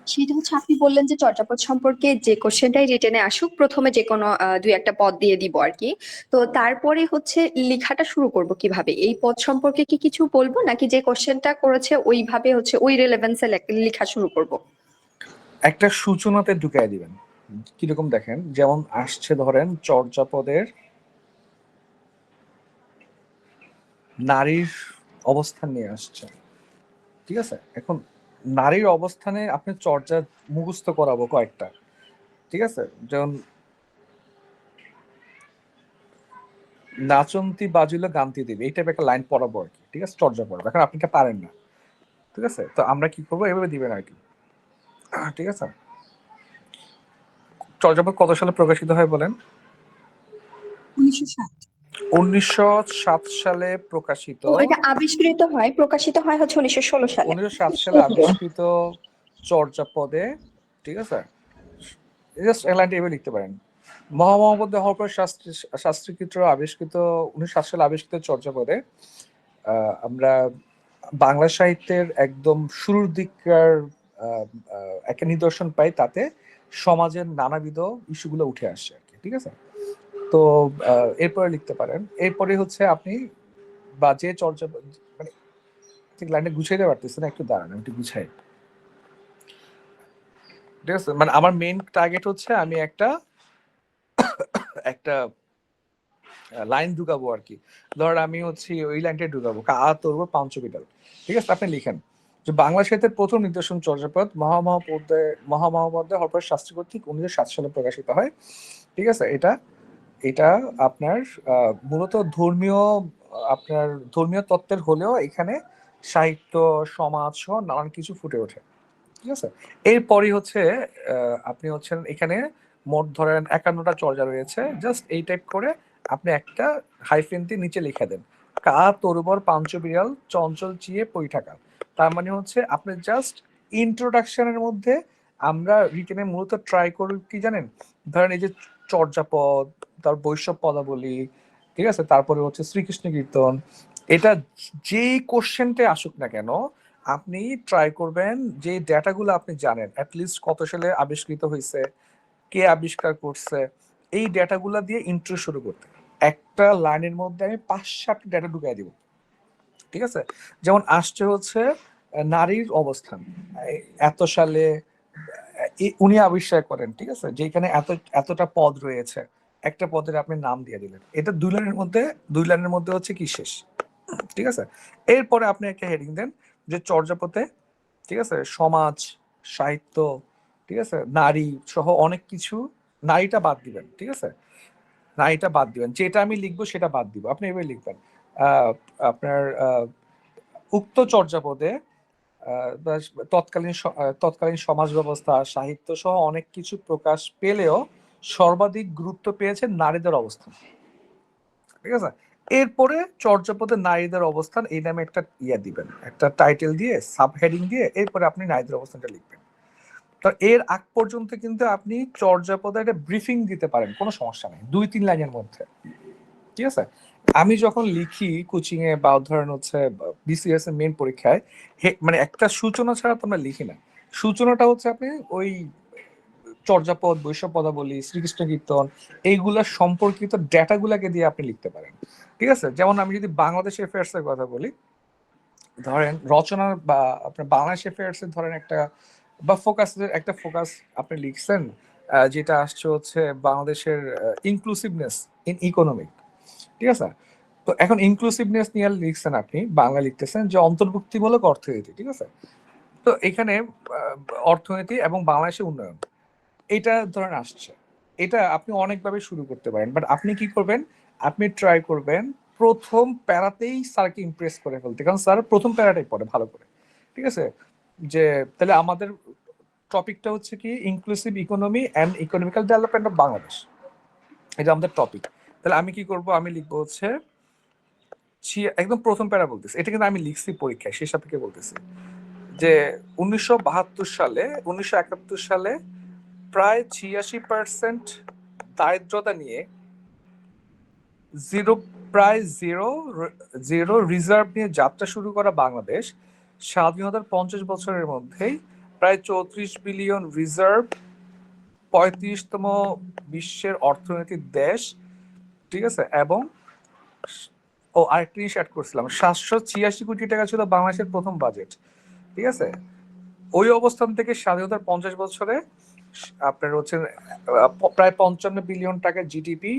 সেটা হচ্ছে, আপনি বললেন যে চর্যাপদ সম্পর্কে যে কোশ্চেনটাই রিটেনে আসুক, প্রথমে যে কোনো দুই একটা পদ দিয়ে দিব আর কি। তো তারপরে হচ্ছে লেখাটা শুরু করব কিভাবে? এই পদ সম্পর্কে কি কিছু বলবো, নাকি যে কোশ্চেনটা করেছে ওইভাবে হচ্ছে ওই রেলেভেন্সে লেখা শুরু করব? একটা সূচনাতে ঢুকাই দিবেন। কিরকম দেখেন, যেমন আসছে ধরেন চর্যাপদের নারীর অবস্থান নিয়ে আসছে, ঠিক আছে? এখন নারীর অবস্থানে আপনি চর্যা মুখস্থ করাবো কয়েকটা, ঠিক আছে? যেমন নাচন্তি বাজিল গান্তি দেবী, এই টাইপের একটা লাইন পড়াবো আর কি, ঠিক আছে? চর্যা পড়াবো। এখন আপনি কি পারেন না, ঠিক আছে? তো আমরা কি করবো, এভাবে দিবেন আর কি, ঠিক আছে? চর্যাপদ কত সালে প্রকাশিত হয় বলেন? 1960। 1907 সালে প্রকাশিত। ও, এটা প্রকাশিত হয় হচ্ছে 1916 সালে। 1907 সালে আবিষ্কৃত চর্যাপদে, ঠিক আছে? জাস্ট এই লাইনটা এভাবে লিখতে পারেন। মহামহোপাধ্যায় হওয়ার পর শাস্ত্রীকৃত আবিষ্কৃত 1907 সালে আবিষ্কৃত চর্যাপদে আমরা বাংলা সাহিত্যের একদম শুরুর দিককার একটা নিদর্শন পাই। তাতে সমাজের নানাবিধ ইস্যুগুলো উঠে আসছে আর কি, ঠিক আছে? তো এরপরে লিখতে পারেন। এরপরে হচ্ছে আপনি বা যে চর্চা, মানে ঠিক লাইনটা গুছাইতে পারতেছে না, একটু দাঁড়ান আমি একটু গুছাই, ঠিক আছে? মানে আমার মেইন টার্গেট হচ্ছে আমি একটা একটা লাইন ঢুকাবো আর কি। ধর আমি হচ্ছে ওই লাইনটা ঢুকাবো, কা তরব পাঞ্চবিডাল, ঠিক আছে? আপনি লিখেন যে বাংলা সাহিত্যের প্রথম নিদর্শন চর্যাপদ মহামহোপাধ্যায় হরপ্রসাদ শাস্ত্রী কর্তৃক 1907 সালে প্রকাশিত হয়, ঠিক আছে? এটা এটা আপনার মূলত আপনার ধর্মীয় তত্ত্বের হলেও এখানে সাহিত্য, সমাজ সহ নানান কিছু ফুটে ওঠে, ঠিক আছে? এরপরই হচ্ছে আপনি হচ্ছেন এখানে মোট ধরেন 51টা চর্যা রয়েছে। জাস্ট এই টাইপ করে আপনি একটা হাইফেন দিয়ে নিচে লিখে দেন, কা তরুবর পাঞ্চবিড়াল চঞ্চল চিয়ে পৈঠাকা। তার মানে হচ্ছে আপনি জাস্ট ইন্ট্রোডাকশনের মধ্যে আমরা রিটেনে মূলত ট্রাই করি কি জানেন, ধরেন এই যে চর্যাপদ, তার বৈষ্ণব পদাবলী, ঠিক আছে? তারপরে হচ্ছে শ্রীকৃষ্ণ কীর্তন, এটা যেই কোশ্চেনটা আসুক না কেন আপনি ট্রাই করবেন যে ডেটাগুলো আপনি জানেন, অ্যাটলিস্ট কত সালে আবিষ্কৃত হয়েছে, কে আবিষ্কার করছে, এই ডেটাগুলো দিয়ে ইন্ট্রো শুরু করতে। একটা লাইনের মধ্যে আমি 5-7 ডেটা ঢুকাই দিব, ঠিক আছে? যেমন আসছে হচ্ছে নারীর অবস্থান এত সালে উনি আবিষ্কার করেন, ঠিক আছে? যেখানে এতটা পদ রয়েছে, একটা পদের আপনি নাম দিয়ে দিলেন। এটা 2 লাইনের মধ্যে হচ্ছে কি শেষ, ঠিক আছে? এরপরে আপনি একটা হেডিং দেন যে চর্যাপদে, ঠিক আছে, সমাজ, সাহিত্য, ঠিক আছে, নারী সহ অনেক কিছু, নারীটা বাদ দিবেন, ঠিক আছে? নারীটা বাদ দিবেন, যেটা আমি লিখবো সেটা বাদ দিব। আপনি এভাবে লিখবেন আপনার উক্ত চর্যাপদে তৎকালীন সমাজ ব্যবস্থা, সাহিত্য সহ অনেক কিছু প্রকাশ পেলেও সর্বাধিক গুরুত্ব পেয়েছে নারীদের অবস্থান, ঠিক আছে? এরপরে চর্যাপদে নারীদের অবস্থান এই নামে একটা দিবেন, একটা টাইটেল দিয়ে, সাব হেডিং দিয়ে, এরপরে আপনি নারীদের অবস্থানটা লিখবেন। তো এর আগ পর্যন্ত কিন্তু আপনি চর্যাপদে একটা ব্রিফিং দিতে পারেন, কোনো সমস্যা নেই, 2-3 লাইনের মধ্যে, ঠিক আছে? আমি যখন লিখি কোচিং এ বা ধরেন হচ্ছে বিসিএস এর মেইন পরীক্ষায়, মানে একটা সূচনা ছাড়া তো আমরা লিখি না। সূচনাটা হচ্ছে আপনি ওই চর্যাপদ, বৈষ্ণব পদাবলী, শ্রীকৃষ্ণ কীর্তন, এইগুলা সম্পর্কিত ডেটাগুলাকে দিয়ে আপনি লিখতে পারেন, ঠিক আছে? যেমন আমি যদি বাংলাদেশ অ্যাফেয়ার্স এর কথা বলি, ধরেন রচনা বা আপনার বাংলাদেশ অ্যাফেয়ার্স এর ধরেন একটা বা একটা ফোকাস আপনি লিখছেন, যেটা আসছে হচ্ছে বাংলাদেশের ইনক্লুসিভনেস ইন ইকোনমিক, ঠিক আছে? তো এখন ইনক্লুসিভনেস নিয়ে লিখছেন, আপনি বাংলা লিখতেছেন যে অন্তর্ভুক্তিমূলক অর্থনীতি, ঠিক আছে? তো এখানে অর্থনীতি এবং বাংলাদেশের উন্নয়ন, এটা ধরেন আসছে, এটা আপনি অনেকভাবে শুরু করতে পারেন। বাট আপনি কি করবেন, আপনি ট্রাই করবেন প্রথম প্যারাতেই স্যারকে ইমপ্রেস করে ফেলতে, কারণ স্যার প্রথম প্যারাটাই পড়ে ভালো করে, ঠিক আছে? যে তাহলে আমাদের টপিকটা হচ্ছে কি inclusive economy and economical development of Bangladesh, এটা আমাদের টপিক। তাহলে আমি কি করব, আমি লিখবো হচ্ছে একদম প্রথম প্যারা বলতেছি, এটা কিন্তু আমি লিখছি পরীক্ষায় সেই সাপেক্ষে বলতেছি যে 1971 সালে প্রায় 86% দারিদ্রতা নিয়ে প্রায় জিরো রিজার্ভ নিয়ে যাত্রা শুরু করা বাংলাদেশ স্বাধীনতার 50 বছরের মধ্যেই প্রায় 34 বিলিয়ন রিজার্ভ, 35তম বিশ্বের অর্থনৈতিক দেশ, ঠিক আছে। এবং আরেকটা জিনিস অ্যাড করছিলাম, 786 কোটি টাকা ছিল বাংলাদেশের প্রথম বাজেট, ঠিক আছে। ওই অবস্থান থেকে স্বাধীনতার 50 বছরে আপনার হচ্ছে প্রায় 55 বিলিয়ন টাকার জিডিপি,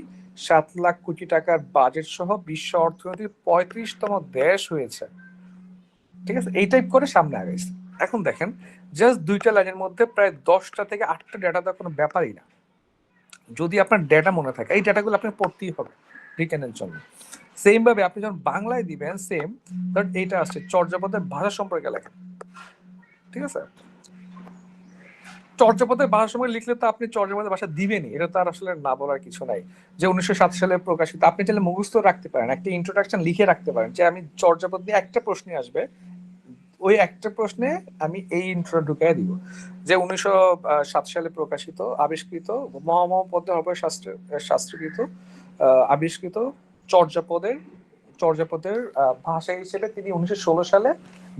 7 লাখ কোটি টাকার বাজেট সহ বিশ্ব অর্থনীতির 35তম দেশ হয়েছে, ঠিক আছে। এই টাইপ করে সামনে আগাইছে। এখন দেখেন জাস্ট 2টা লাইনের মধ্যে প্রায় 10টা থেকে 8টা ডেটা দেওয়ার কোনো ব্যাপারই না। যদি আপনার ডেটা মনে থাকে, এই ডেটাগুলো আপনি পড়তেই হবে রিটেনের জন্য। সেম ভাবে আপনি যখন বাংলায় দিবেন, সেম ধর এইটা আসছে চর্যাপদের ভাষা সম্পর্কে লেখেন, ঠিক আছে। চর্যাপদের ভাষা সম্পর্কে লিখলে তো আপনি চর্যাপদের ভাষা দিবেনই, এটা তো আর আসলে না বলার কিছু নাই। যে 1907 সালে প্রকাশিত, আপনি চাইলে মুখস্থ রাখতে পারেন, একটা ইন্ট্রোডাকশন লিখে রাখতে পারেন যে আমি চর্যাপদ নিয়ে একটা প্রশ্নে আসবে, ওই একটা প্রশ্নে আমি এই ইন্ট্রো ঢুকাই দিব যে 1907 সালে প্রকাশিত আবিষ্কৃত মহামহোপাধ্যায় অভয় শাস্ত্রকৃত আবিষ্কৃত চর্যাপদের ভাষা হিসেবে তিনি 1916 সালে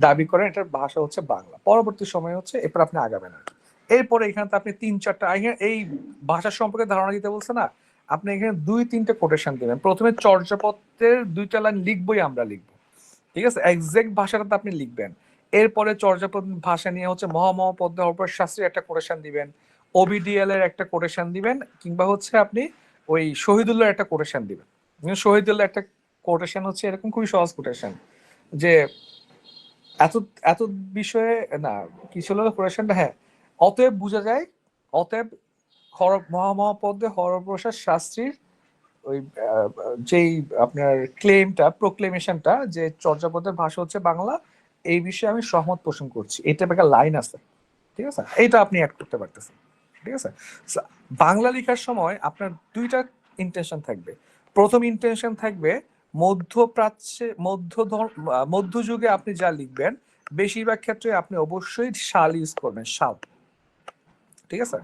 দাবি করেন এটার ভাষা হচ্ছে বাংলা। পরবর্তী সময় হচ্ছে এরপর আপনি আগাবেন না। এরপরে এখানে আপনি 3-4টা এই ভাষা সম্পর্কে ধারণা দিতে বলছে না, আপনি এখানে 2-3টে কোটেশন দিবেন। প্রথমে চর্যাপদের 2টা লাইন লিখবই, আমরা লিখবো, ঠিক আছে, এক্সাক্ট ভাষাটা আপনি লিখবেন। এরপরে চর্যাপদ ভাষা নিয়ে হচ্ছে মহামহোপাধ্যায় অভয় শাস্ত্রীর একটা কোটেশন দিবেন, ওবিডিএল এর একটা কোটেশন দিবেন, কিংবা হচ্ছে আপনি ওই শহীদুল্লাহর একটা কোটেশন দিবেন। শহীদুল্লাহ একটা কোটেশন হচ্ছে এরকম, খুবই সহজ কোটেশন, যে এত এত বিষয়ে না কি ছিল কোটেশনটা, হ্যাঁ, অতএব বোঝা যায়, অতএব মহামহোপাধ্যায় হরপ্রসাদ শাস্ত্রীর ওই যেই আপনার প্রোক্লেমেশনটা যে চর্যাপদের ভাষা হচ্ছে বাংলা, এই বিষয়ে আমি সহমত পোষণ করছি, এটা একটা লাইন আছে, ঠিক আছে। এইটা আপনি অ্যাড করতে পারতেছেন, ঠিক আছে। বাংলা লেখার সময় আপনার 2টা ইন্টেনশন থাকবে। প্রথম ইন্টেনশন থাকবে মধ্যপ্রাচ্যে মধ্যযুগে আপনি যা লিখবেন, বেশিরভাগ ক্ষেত্রে আপনি অবশ্যই শাল ইউজ করবেন, শাল, ঠিক আছে।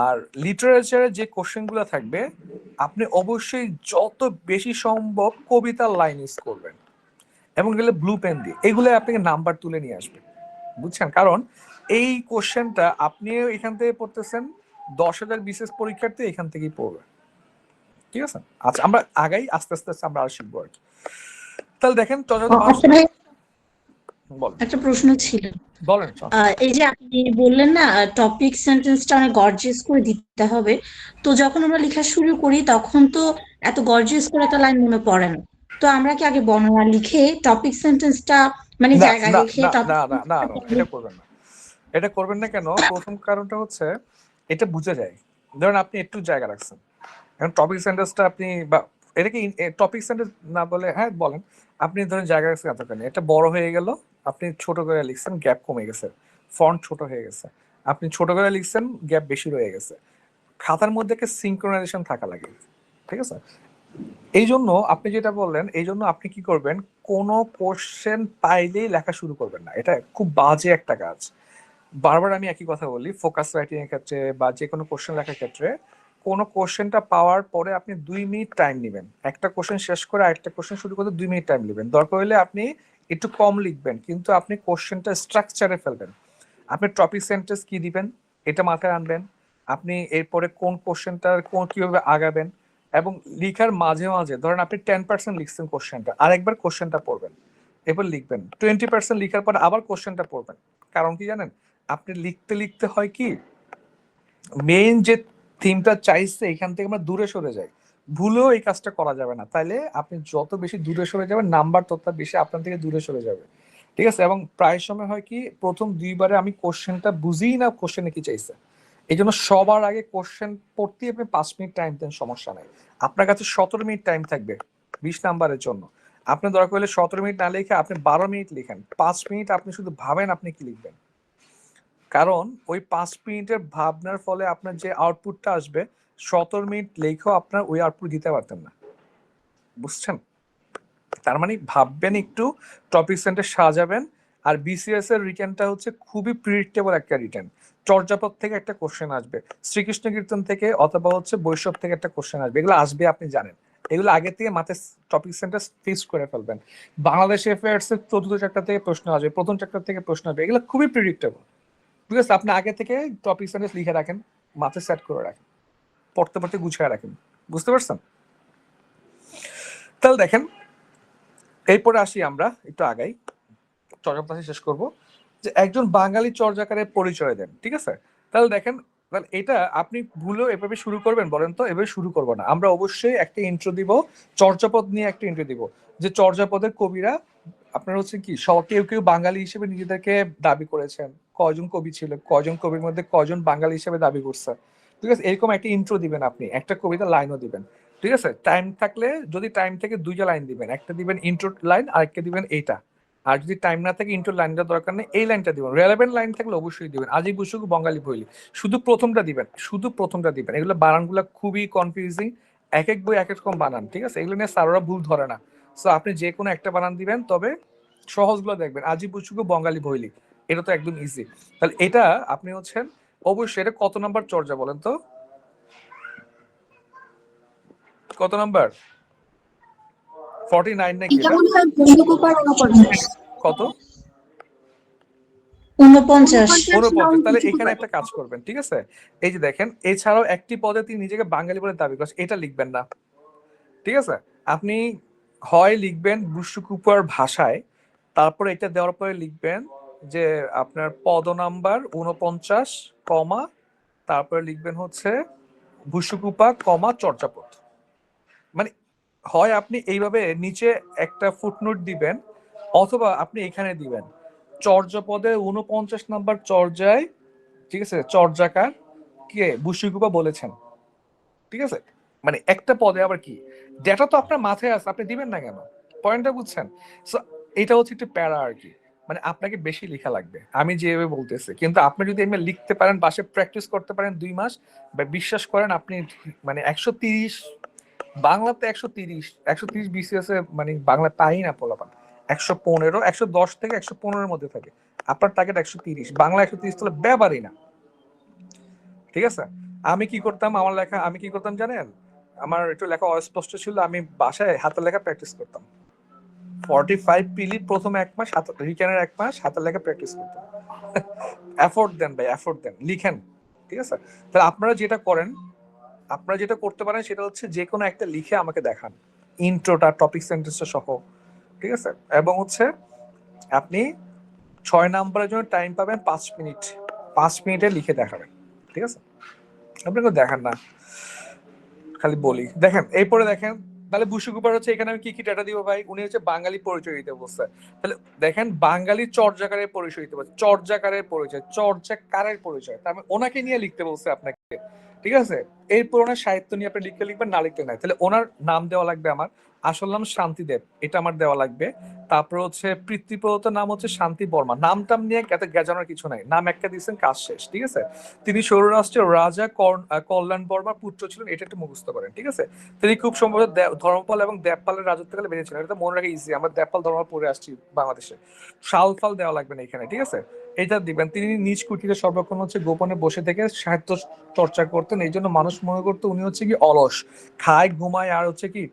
আর লিটারেচারে যে কোশ্চেন গুলো থাকবে, আপনি অবশ্যই যত বেশি সম্ভব কবিতার লাইন ইউজ করবেন, এবং গেলে ব্লু পেন দিয়ে এগুলো আপনাকে নাম্বার তুলে নিয়ে আসবে, বুঝছেন। কারণ এই কোশ্চেনটা আপনি এখান থেকে পড়তেছেন, 10,000 বিশেষ পরীক্ষার্থী এখান থেকেই পড়বে, ঠিক আছে। আচ্ছা, আমরা আগাই, আস্তে আস্তে আমরা আর শিখবো আর কি। তাহলে দেখেন বলেন, একটা প্রশ্ন ছিল, বলেন। এই যে আপনি বললেন না টপিক সেন্টেন্সটা অনেক গর্জিয়াস করে দিতে হবে, তো যখন আমরা লেখা শুরু করি তখন তো এত গর্জিয়াস করে একটা লাইন মনে পড়ে না, তো আমরা কি আগে বর্ণনা লিখে টপিক সেন্টেন্সটা মানে না জায়গায় না রেখে না না না না না, এটা করবেন না, এটা করবেন না। কেন? প্রথম কারণটা হচ্ছে এটা বুঝে যায়। ধরেন আপনি একটু জায়গা রাখছেন, এখন টপিক সেন্টেন্সটা আপনি বা এটা কি টপিক সেন্টেন্স না বলে, হ্যাঁ বলেন, আপনি ধরেন জায়গা রাখছেন এতখানি, এটা বড় হয়ে গেল, আপনি ছোট করে লিখছেন, গ্যাপ কমে গেছে, ফন্ট ছোট হয়ে গেছে, আপনি ছোট করে লিখছেন, গ্যাপ বেশি রয়ে গেছে। খাতার মধ্যে একটা সিনক্রোনাইজেশন থাকা লাগে, ঠিক আছে। এই জন্য আপনি যেটা বললেন, এই জন্য আপনি কি করবেন, কোনো কোশ্চেন পাইলেই লেখা শুরু করবেন না, এটা খুব বাজে একটা কাজ। বারবার আমি একই কথা বলি, ফোকাস রাইটিং এর ক্ষেত্রে বা যে কোনো কোশ্চেন লেখার ক্ষেত্রে, কোনো কোশ্চেনটা পাওয়ার পরে আপনি 2 মিনিট টাইম নেবেন, একটা কোশ্চেন শেষ করে আরেকটা কোশ্চেন শুরু করতে 2 মিনিট টাইম নেবেন। দরকার হলে আপনি একটু কম লিখবেন, কিন্তু আপনি কোশ্চেনটা স্ট্রাকচারে ফেলবেন। আপনি টপিক সেন্টেন্স কি দিবেন এটা মাথায় আনবেন, আপনি এরপরে কোন কোশ্চেনটার কিভাবে আগাবেন, এবং লিখার মাঝে মাঝে ধরেন আপনি 10% লিখছেন কোশ্চেনটা, আরেকবার কোশ্চেনটা পড়বেন, এরপর লিখবেন 20% লিখার পর আবার কোশ্চেনটা পড়বেন। কারণ কি জানেন, আপনি লিখতে লিখতে হয় কি, মেইন যে থিমটা চাইছে এখান থেকে আমরা দূরে সরে যাই, ভুলেও এই কাজটা করা যাবে না। তাইলে আপনি যত বেশি দূরে সরে যাবেন, নাম্বার তত বেশি আপনার থেকে দূরে সরে যাবে, ঠিক আছে। এবং প্রায় সময় হয় কি, প্রথম 2বারে আমি কোশ্চেনটা বুঝিই না কোশ্চেনে কি চাইছে, এই জন্য সবার আগে কোশ্চেন পড়তে আপনি 5 মিনিট টাইম দেন, সমস্যা নাই। আপনার কাছে 17 মিনিট টাইম থাকবে 20 নাম্বারের জন্য, আপনি দরকার হলে 17 মিনিট না লিখে আপনি 12 মিনিট লিখেন, 5 মিনিট আপনি শুধু ভাবেন আপনি কি লিখবেন, কারণ ওই 5 মিনিটের ভাবনার ফলে আপনার যে আউটপুটটা আসবে 17 মিনিট লিখেও আপনার ওই আউটপুট দিতে পারতেন না, বুঝছেন? তার মানে ভাববেন একটু, টপিক সেন্টার সাজাবেন। আর বিসিএস এর রিটেনটা হচ্ছে খুবই প্রিডিক্টেবল একটা রিটেন। চর্যাপদ থেকে একটা কোশ্চেন আসবে, শ্রীকৃষ্ণ কীর্তন থেকে অথবা হচ্ছে বৈষ্ণব থেকে একটা কোশ্চেন আসবে, এগুলো আসবে আপনি জানেন, এগুলো আগে থেকে মাথায় টপিক সেন্টার ফিক্স করে ফেলবেন। বাংলাদেশ অ্যাফেয়ার্স এর চতুর্থ চ্যাপ্টার থেকে প্রশ্ন আসবে, প্রথম চ্যাপ্টার থেকে প্রশ্ন আসবে, এগুলো খুবই প্রিডিক্টেবল। ঠিক আছে, আপনি আগে থেকে টপিক সেন্টেন্স লিখে রাখেন, মাথায় সেট করে রাখেন, পড়তে পড়তে গুছিয়ে রাখেন, বুঝতে পারছেন? তাহলে দেখেন, এরপরে আসি আমরা একটু আগাই, চর্যাপদ শেষ করব, যে একজন বাঙালি চর্যাকারের পরিচয় দেন। ঠিক আছে, তাহলে দেখেন, তাহলে এটা আপনি ভুলেও এভাবে শুরু করবেন বলেন তো? এভাবে শুরু করবো না, আমরা অবশ্যই একটা ইন্ট্রো দিব, চর্যাপদ নিয়ে একটা ইন্ট্রো দিব, যে চর্যাপদের কবিরা আপনার হচ্ছে কি কেউ কেউ বাঙালি হিসেবে নিজেদেরকে দাবি করেছেন, কয়জন কবি ছিল, কয়জন কবির মধ্যে কয়জন বাঙালি হিসেবে দাবি করছে। ঠিক আছে, এরকম একটা ইন্ট্রো দিবেন, আপনি একটা কবিতা লাইনও দিবেন। ঠিক আছে, টাইম থাকলে যদি টাইম থেকে 2টা লাইন দিবেন, একটা দিবেন ইন্ট্রো লাইন আর একটা দিবেন এইটা। আর যদি টাইম না থাকে ইন্ট্রো লাইনটা দরকার নেই, এই লাইনটা দিবেন, রেলেভেন্ট লাইন থাকলে অবশ্যই দিবেন। আজি বুসুক বঙ্গালী বইলি, শুধু প্রথমটা দিবেন, শুধু প্রথমটা দিবেন। এগুলো বানানগুলো খুবই কনফিউজিং, এক এক বই এক এক রকম বানান। ঠিক আছে, এগুলো নিয়ে স্যাররা ভুল ধরে না। সো আপনি যে কোনো একটা বানান দিবেন, তবে সহজগুলো দেখবেন, আজি বুসুক বঙ্গালী বইলি, এটা তো একদম ইজি। তাহলে এটা আপনি হচ্ছেন অবশ্যই, এটা কত নাম্বার চর্যা বলেন তো? কত নাম্বার? 49 নাকি এটা এটা? মনে হয় বঙ্গোপসাগর 49 কত? 49 49। তাহলে এখানে একটা কাজ করবেন, ঠিক আছে, এই যে দেখেন, এছাড়াও একটি পদে তিনি নিজেকে বাঙালি বলে দাবি করেন, এটা লিখবেন না। ঠিক আছে, আপনি হয় লিখবেন বুসুকুপার ভাষায়, তারপরে এটা দেওয়ার পরে লিখবেন যে আপনার পদ নাম্বার 49 কমা, তারপরে লিখবেন হচ্ছে বুসুকুপা কমা চর্যাপদ। মানে হয় আপনি এইভাবে নিচে একটা ফুটনোট দিবেন, অথবা আপনি এখানে দিবেন চর্যাপদে 49 নাম্বার চর্যায়, ঠিক আছে, চর্যাকার কে বুসুকুপা বলেছেন। ঠিক আছে, মানে একটা পদে আবার কি, ডেটা তো আপনার মাথায় আছে, আপনি দিবেন না কেন? পয়েন্টটা বুঝছেন? সো এটা হচ্ছে একটু প্যারা আর কি, মানে আপনাকে বেশি লেখা লাগবে, আমি যেভাবে বলতেছি। কিন্তু আপনি যদি এমনি লিখতে পারেন, বাসে প্র্যাকটিস করতে পারেন 2 মাস, বা বিশ্বাস করেন আপনি মানে 130 বাংলাতে 130 বিসিএস এ মানে বাংলা পাই না পোলাপান, 115 110 থেকে 115 এর মধ্যে থাকে। আপনার টার্গেট 130, বাংলা 130 তাহলে ব্যাপারই না। ঠিক আছে, আমি কি করতাম, আমার লেখা আমি কি করতাম জানেন? আমার একটু লেখা অস্পষ্ট ছিল, আমি বাসায় হাতের লেখা প্র্যাকটিস করতাম। 45 পিলি প্রথম 1 মাস, রিটার্নের 1 মাস হাতের লেখা প্র্যাকটিস করতাম। এফোর্ট দেন ভাই, এফোর্ট দেন, লিখেন। ঠিক আছে, তাহলে আপনারা যেটা করেন, আপনারা যেটা করতে পারেন সেটা হচ্ছে যে কোনো একটা লিখে আমাকে দেখান, ইন্ট্রোটা, টপিক সেন্টেন্সটা সহ। ঠিক আছে, এবং হচ্ছে আপনি 6 নাম্বারের জন্য টাইম পাবেন 5 মিনিট, 5 মিনিটে লিখে দেখাবেন। ঠিক আছে, আপনাকে দেখান না, খালি বলি। দেখেন এরপরে দেখেন, তাহলে বুসুকুপার হচ্ছে, এখানে আমি কি কি ডাটা দিব ভাই? উনি হচ্ছে বাঙালি পরিচয় দিতে বলছে। তাহলে দেখেন, বাঙালি চর্যাকারের পরিচয় দিতে বলছে, চর্যাকারের পরিচয়, চর্যাকারের পরিচয়, তার মানে ওনাকে নিয়ে লিখতে বলছে আপনাকে। ঠিক আছে, এরপর ওনার সাহিত্য নিয়ে আপনি লিখবেন, না লিখতে নাই, তাহলে ওনার নাম দেওয়া লাগবে, আমার আসল নাম শান্তিদেব, এটা আমার দেওয়া লাগবে। তারপর হচ্ছে পিতৃপ্রদত্ত নাম হচ্ছে শান্তি বর্মা, নামটাম নিয়ে এত গেজানোর কিছু নাই, নাম একটা দিয়েছেন, কাজ শেষ। ঠিক আছে, তিনি সৌরাষ্ট্রের রাজা কল্যাণ বর্মার পুত্র ছিলেন, এটা একটু মুখস্থ করেন। ঠিক আছে, তিনি খুব সম্ভবত ধর্মপাল এবং দেবপালের রাজত্বকালে বেঁচেছিলেন, এটা মনে রাখা ইজি, আমরা দেবপাল ধর্মপাল পড়ে আসছি বাংলাদেশে। শালফাল দেওয়া লাগবে না এখানে। ঠিক আছে, এটা দিবেন। তিনি নিজ কুটিরে সর্বক্ষণ হচ্ছে গোপনে বসে থেকে সাহিত্য চর্চা করতেন, এই জন্য মানুষ মনে করতো উনি হচ্ছে কি অলস, খায় ঘুমায় আর হচ্ছে কি,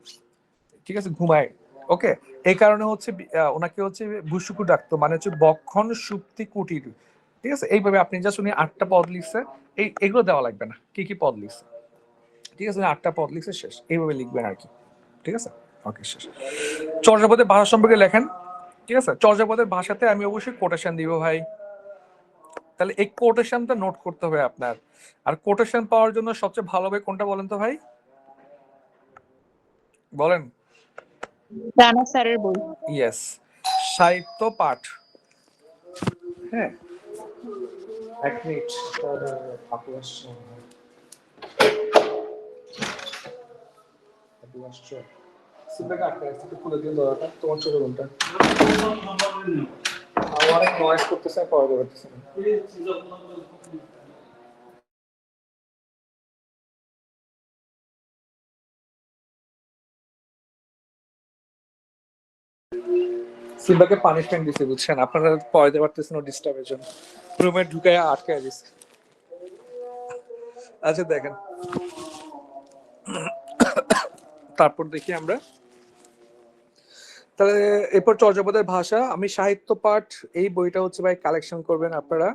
ঠিক আছে, ঘুমায়। ওকে, এই কারণে হচ্ছে ওনাকে হচ্ছে ভুসুকু ডাকতো, মানে হচ্ছে বক্ষণ সুপ্তি কুটির। ঠিক আছে, এইভাবে আপনি জাস্ট, উনি 8টা পদ লিখছে, এগুলো দেওয়া লাগবে না, কি কি পদ লিখছে। ঠিক আছে, 8টা পদ লিখছে, শেষ, এইভাবে লিখবেন আর কি। ঠিক আছে, ওকে, শেষ। চর্যাপদের ভাষা সম্পর্কে লেখেন। ঠিক আছে, চর্যাপদের ভাষাতে আমি অবশ্যই কোটেশন দিব ভাই, তাহলে এই কোটেশনটা নোট করতে হবে আপনার। আর কোটেশন পাওয়ার জন্য সবচেয়ে ভালো হবে কোনটা বলেন তো ভাই, বলেন? রানা স্যারের বই। ইয়েস, সাহিত্য পাঠ। হ্যাঁ, 1 মিনিট, আপু আসছে, আপু আসছে, সিম্বাকে আটকে রাখছি, একটু খুলে দিন দরজাটা, তোমার ছোট রুমটা। অনেক নয়েজ করতেছে, পড়াতে পারতেছে না। সিম্বাকে পানিশমেন্ট দিছে বুঝছেন, আপনারা পড়াতে পারতেছেন না ডিস্টার্বের জন্য, রুমে ঢুকায় আটকায় দিছে। আচ্ছা দেখেন, তারপর দেখি আমরা তাহলে এরপর চর্যাপদের ভাষা। আমি সাহিত্য পাঠ এই বইটা হচ্ছে ভাই কালেকশন করবেন আপনারা,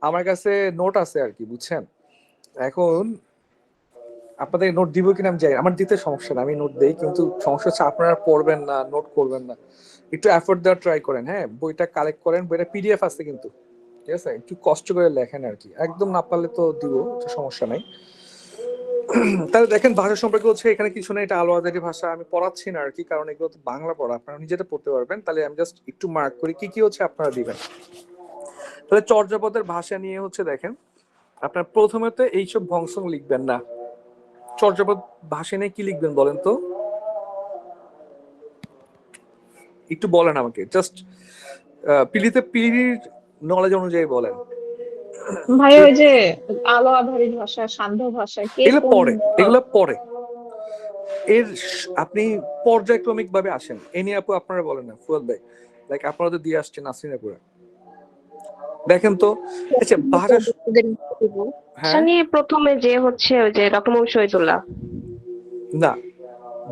আমার কাছে নোট আছে আর কি বুঝছেন। এখন আপনাদের নোট দিব কিনা আমি জানি, আমার দিতে সমস্যা না, আমি নোট দেই, কিন্তু সমস্যা হচ্ছে আপনারা পড়বেন না, নোট করবেন না। একটু এফোর্ট দেওয়ার ট্রাই করেন, হ্যাঁ বইটা কালেক্ট করেন, বইটা পিডিএফ আছে কিন্তু, ঠিক আছে, একটু কষ্ট করে লেখেন আর কি, একদম না পারলে তো দিব, সমস্যা নাই। তাহলে দেখেন ভাষা সম্পর্কে হচ্ছে এখানে কিছু না, এটা আলোয়াদারি ভাষা, আমি পড়াচ্ছি না আর কি, কারণ এগুলো তো বাংলা পড়া, আপনারা নিজেটা পড়তে পারবেন। তাহলে আমি জাস্ট একটু মার্ক করি কি কি হচ্ছে আপনারা দিবেন। তাহলে চর্যাপদের ভাষা নিয়ে হচ্ছে দেখেন, আপনার প্রথমে তো এইসব ভংসং লিখবেন না। চর্যাপদ ভাষা নিয়ে কি লিখবেন বলেন তো, একটু বলেন আমাকে, জাস্ট পিলির নলেজ অনুযায়ী বলেন। ভাই ওই যে আলো আধারিত ভাষা, সান্ধ্য ভাষা, কে এগুলো কোন পরে, এগুলো পরে, এর আপনি পর্যায়ক্রমিক ভাবে আসেন। এ নিয়ে আপু আপনারা বলেন না ফুয়াদ ভাই, লাইক আপনারা তো দিয়ে আসছেন নাসরিনাপুরে, দেখেন তো। আচ্ছা ভাষা, ভাষা হ্যাঁ নিয়ে প্রথমে যে হচ্ছে ওই যে ডক্টর মোহাম্মদ শহীদুল্লাহ, না,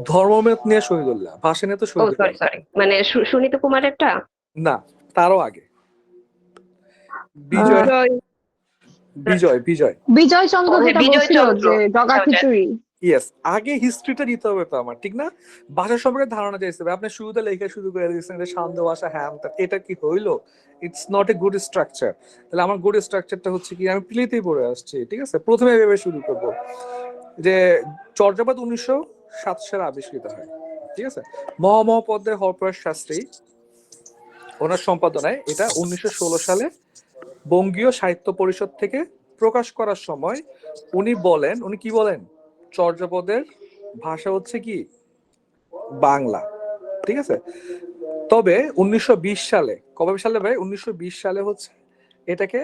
ধর্মমত নিয়ে শহীদুল্লাহ, ভাষা নিয়ে তো ও শহীদুল্লাহ সরি সরি, মানে সুনীত কুমারেরটা, না, তারও আগে বিজয়, বিজয় বিজয় বিজয় চন্দ্র ও, যেটা বিজয় বলছিল চন্দ্র, যে জগা আচ্ছা, আচ্ছা। খিচুড়ি। ইয়েস, আগে হিস্ট্রিটা নিতে হবে তো আমার, ঠিক না? ভাষা সম্পর্কে ধারণা চাইছে, আপনি শুরুতে লেখা শুরু করে দিয়েছেন এটা শান্ত ভাষা, হ্যাঁ এটা কি হইলো? It's not a good structure. তাহলে আমার গুড স্ট্রাকচারটা হচ্ছে কি, আমি প্লেতেই পড়ে আসছি, ঠিক আছে, প্রথমে ভেবে শুরু করবো যে চর্যাপদ 1907 সালে আবিষ্কৃত হয়, ঠিক আছে, মহামহোপাধ্যায় হরপ্রকাশ শাস্ত্রী ওনার সম্পাদনায় এটা 1916 সালে বঙ্গীয় সাহিত্য পরিষদ থেকে প্রকাশ করার সময় উনি বলেন, উনি কি বলেন, চর্যাপদের ভাষা হচ্ছে কি বাংলা, ঠিক আছে। তবে 1920 সালে, কবে সালে ভাই, 1920 সালে হচ্ছে এটাকে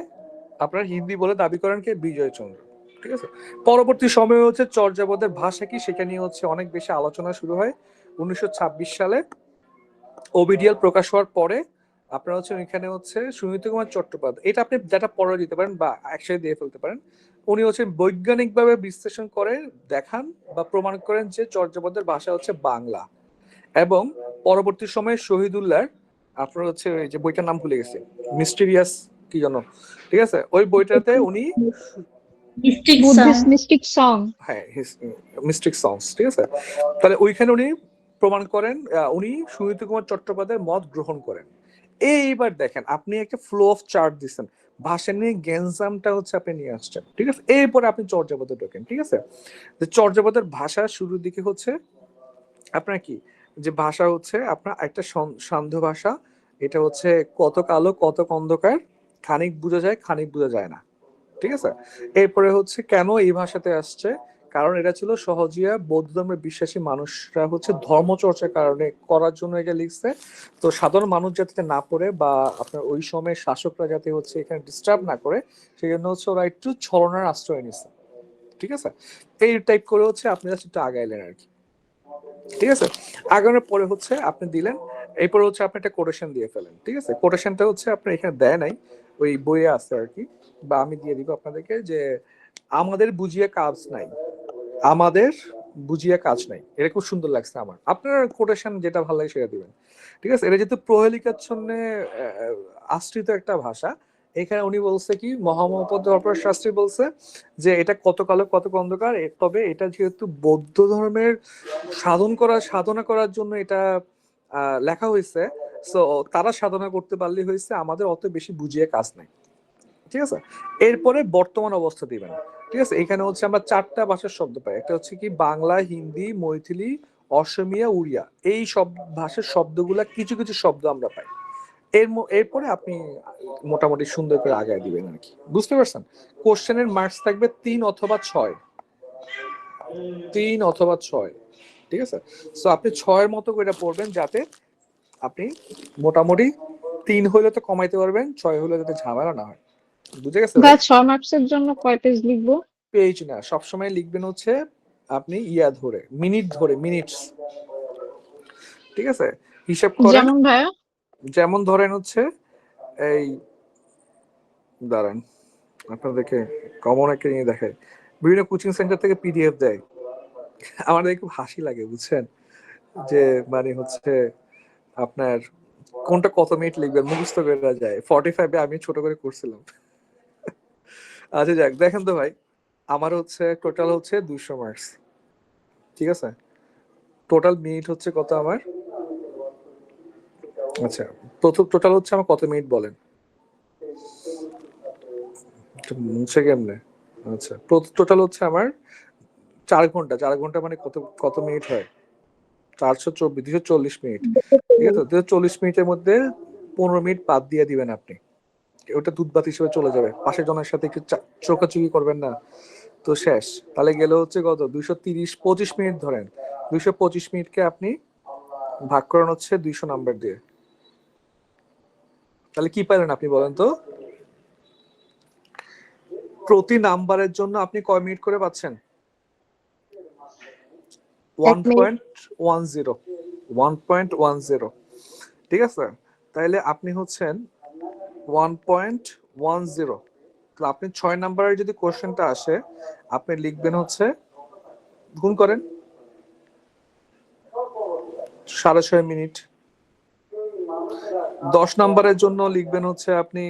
আপনার হিন্দি বলে দাবি করেন কে, বিজয় চন্দ্র, ঠিক আছে। পরবর্তী সময়ে হচ্ছে চর্যাপদের ভাষা কি সেটা নিয়ে হচ্ছে অনেক বেশি আলোচনা শুরু হয়। 1926 সালে ওবিডিয়াল প্রকাশ হওয়ার পরে আপনার হচ্ছে এখানে হচ্ছে সুনীত কুমার চট্টোপাধ্যায়, এটা আপনি যেটা পরে দিতে পারেন বা একসাথে দিয়ে ফেলতে পারেন, উনি হচ্ছে বৈজ্ঞানিকভাবে বিশ্লেষণ করে দেখান বা প্রমাণ করেন যে চর্যাপদের ভাষা হচ্ছে বাংলা। এবং পরবর্তী সময়ে শহীদুল্লাহ আপনার হচ্ছে ওই যে বইটার নাম ভুলে গেছে, মিস্টিরিয়াস কি জানো, ঠিক আছে, ওই বইটাতে উনি mystic song, Buddhist mystic song. হ্যাঁ মিস্টিক সংস, ঠিক আছে। তাহলে ওইখানে উনি প্রমাণ করেন, উনি সুনীত কুমার চট্টোপাধ্যায়ের মত গ্রহণ করেন। এইবার দেখেন আপনি একটা ফ্লো অফ চার্ট দিচ্ছেন, ভাষা নিয়ে গ্যানজামটা হচ্ছে আপনি নিয়ে আসছেন, ঠিক আছে। এরপরে আপনি চর্যাপদে ঢোকেন, ঠিক আছে। যে চর্যাপদের ভাষা শুরুর দিকে হচ্ছে আপনার কি, যে ভাষা হচ্ছে আপনার একটা সান্ধ্য ভাষা, এটা হচ্ছে কত কালো কত অন্ধকার, খানিক বোঝা যায় খানিক বোঝা যায় না, ঠিক আছে। এরপরে হচ্ছে কেন এই ভাষাতে আসছে, কারণ এটা ছিল সহজিয়া বৌদ্ধ ধর্মের বিশ্বাসী মানুষরা হচ্ছে ধর্মচর্চার কারণে করার জন্য এটা লিখছে। তো সাধারণ মানুষ যাতে না পড়ে বা আপনার ওই সময়ের শাসকরা যাতে হচ্ছে এখানে ডিস্টার্ব না করে, সেই জন্য হচ্ছে ওরা একটু ছলনার আশ্রয় নিচ্ছে, ঠিক আছে। এই টাইপ করে হচ্ছে আপনি জাস্ট একটু আগাইলেন আর কি, ঠিক আছে। আগানোর পরে হচ্ছে আপনি দিলেন, এরপরে হচ্ছে আপনি একটা কোটেশন দিয়ে ফেলেন, ঠিক আছে। কোটেশনটা হচ্ছে আপনার এখানে দেয় নাই, ওই বইয়ে আছে আর কি, বা আমি দিয়ে দিব আপনাদেরকে, যে আমাদের বুঝিয়ে কাজ নাই, আমাদের বুঝিয়ে কাজ নাই, এটা খুব সুন্দর লাগছে আমার। আপনার কোটেশন যেটা ভালো লাগে সেটা দিবেন, ঠিক আছে। এটা যেহেতু প্রহেলিকাচ্ছন্নে আশ্রিত একটা ভাষা, এখানে উনি বলছে কি, মহামহোপাধ্যায় হরপ্রকাশ শাস্ত্রী বলছে যে এটা কত কালো কত অন্ধকার, তবে এটা যেহেতু বৌদ্ধ ধর্মের সাধনা করার জন্য এটা লেখা হয়েছে, সো তারা সাধনা করতে পারলে হয়েছে, আমাদের অত বেশি বুঝিয়ে কাজ নাই, ঠিক আছে। এরপরে বর্তমান অবস্থা দিবেন, ঠিক আছে। এখানে হচ্ছে আমরা 4টা ভাষার শব্দ পাই, একটা হচ্ছে কি বাংলা, হিন্দি, মৈথিলি, অসমিয়া, উড়িয়া, এই সব ভাষার শব্দগুলা কিছু কিছু শব্দ আমরা পাই। এরপরে আপনি মোটামুটি সুন্দর করে আগায় দিবেন আর কি, বুঝতে পারছেন। কোশ্চেনের মার্কস থাকবে 3 অথবা 6, 3 অথবা 6, ঠিক আছে? সো আপনি 6-এর মতো করে পড়বেন, যাতে আপনি মোটামুটি 3 হইলে তো কমাইতে পারবেন, 6 হলে যাতে ঝামেলা না হয়। বুঝে গেছে ভাই? ভাই 6 মার্কসের জন্য কয় পেজ লিখবো? পেজ না, সবসময় লিখবেন হচ্ছে আপনি ইয়া ধরে, মিনিট ধরে, মিনিটস। ঠিক আছে? হিসাব করেন। যেমন ভাইয়া? যেমন ধরেন হচ্ছে এই, দাঁড়ান আপনাদেরকে কমন একটা নিয়ে দেখায়, বিভিন্ন কোচিং সেন্টার থেকে পিডিএফ দেয়, আমাদের খুব হাসি লাগে বুঝছেন, যে মানে হচ্ছে আপনার কোনটা কত মিনিট লিখবেন মুখস্থ করে যায়। 45-এ আমি ছোট করে করছিলাম। আচ্ছা যাক, দেখেন তো ভাই, আমার হচ্ছে টোটাল হচ্ছে 200 মার্কস। ঠিক আছে? টোটাল মিনিট হচ্ছে কত আমার? আচ্ছা, প্রথম টোটাল হচ্ছে আমার কত মিনিট বলেন? মুছে কেমনে? আচ্ছা, টোটাল হচ্ছে আমার 4 ঘন্টা। 4 ঘন্টা মানে কত কত মিনিট হয়? 424, 240 মিনিট। ঠিক আছে? 240 মিনিটের মধ্যে 15 মিনিট বাদ দিয়ে দিবেন আপনি, ওটা দুধবাত হিসেবে চলে যাবে। পাশের জনের সাথে একটু চোখাচুকি করবেন না, তো শেষ। তাহলে গেলে হচ্ছে কত? 230, 25 মিনিট ধরেন। 225 মিনিটকে আপনি ভাগ করেন হচ্ছে 200 নাম্বার দিয়ে। তাহলে কি পাইলেন আপনি বলেন তো? প্রতি নাম্বারের জন্য আপনি কয় মিনিট করে পাচ্ছেন? 1.10। 1.10। ঠিক আছে? তাহলে আপনি হচ্ছেন 1.10। তো আপনি 6 নাম্বারের যদি কোশ্চেনটা আসে, আপনি লিখবেন হচ্ছে, গুণ করেন 6.5 মিনিট। 10 নাম্বারের জন্য লিখবেন হচ্ছে আপনি,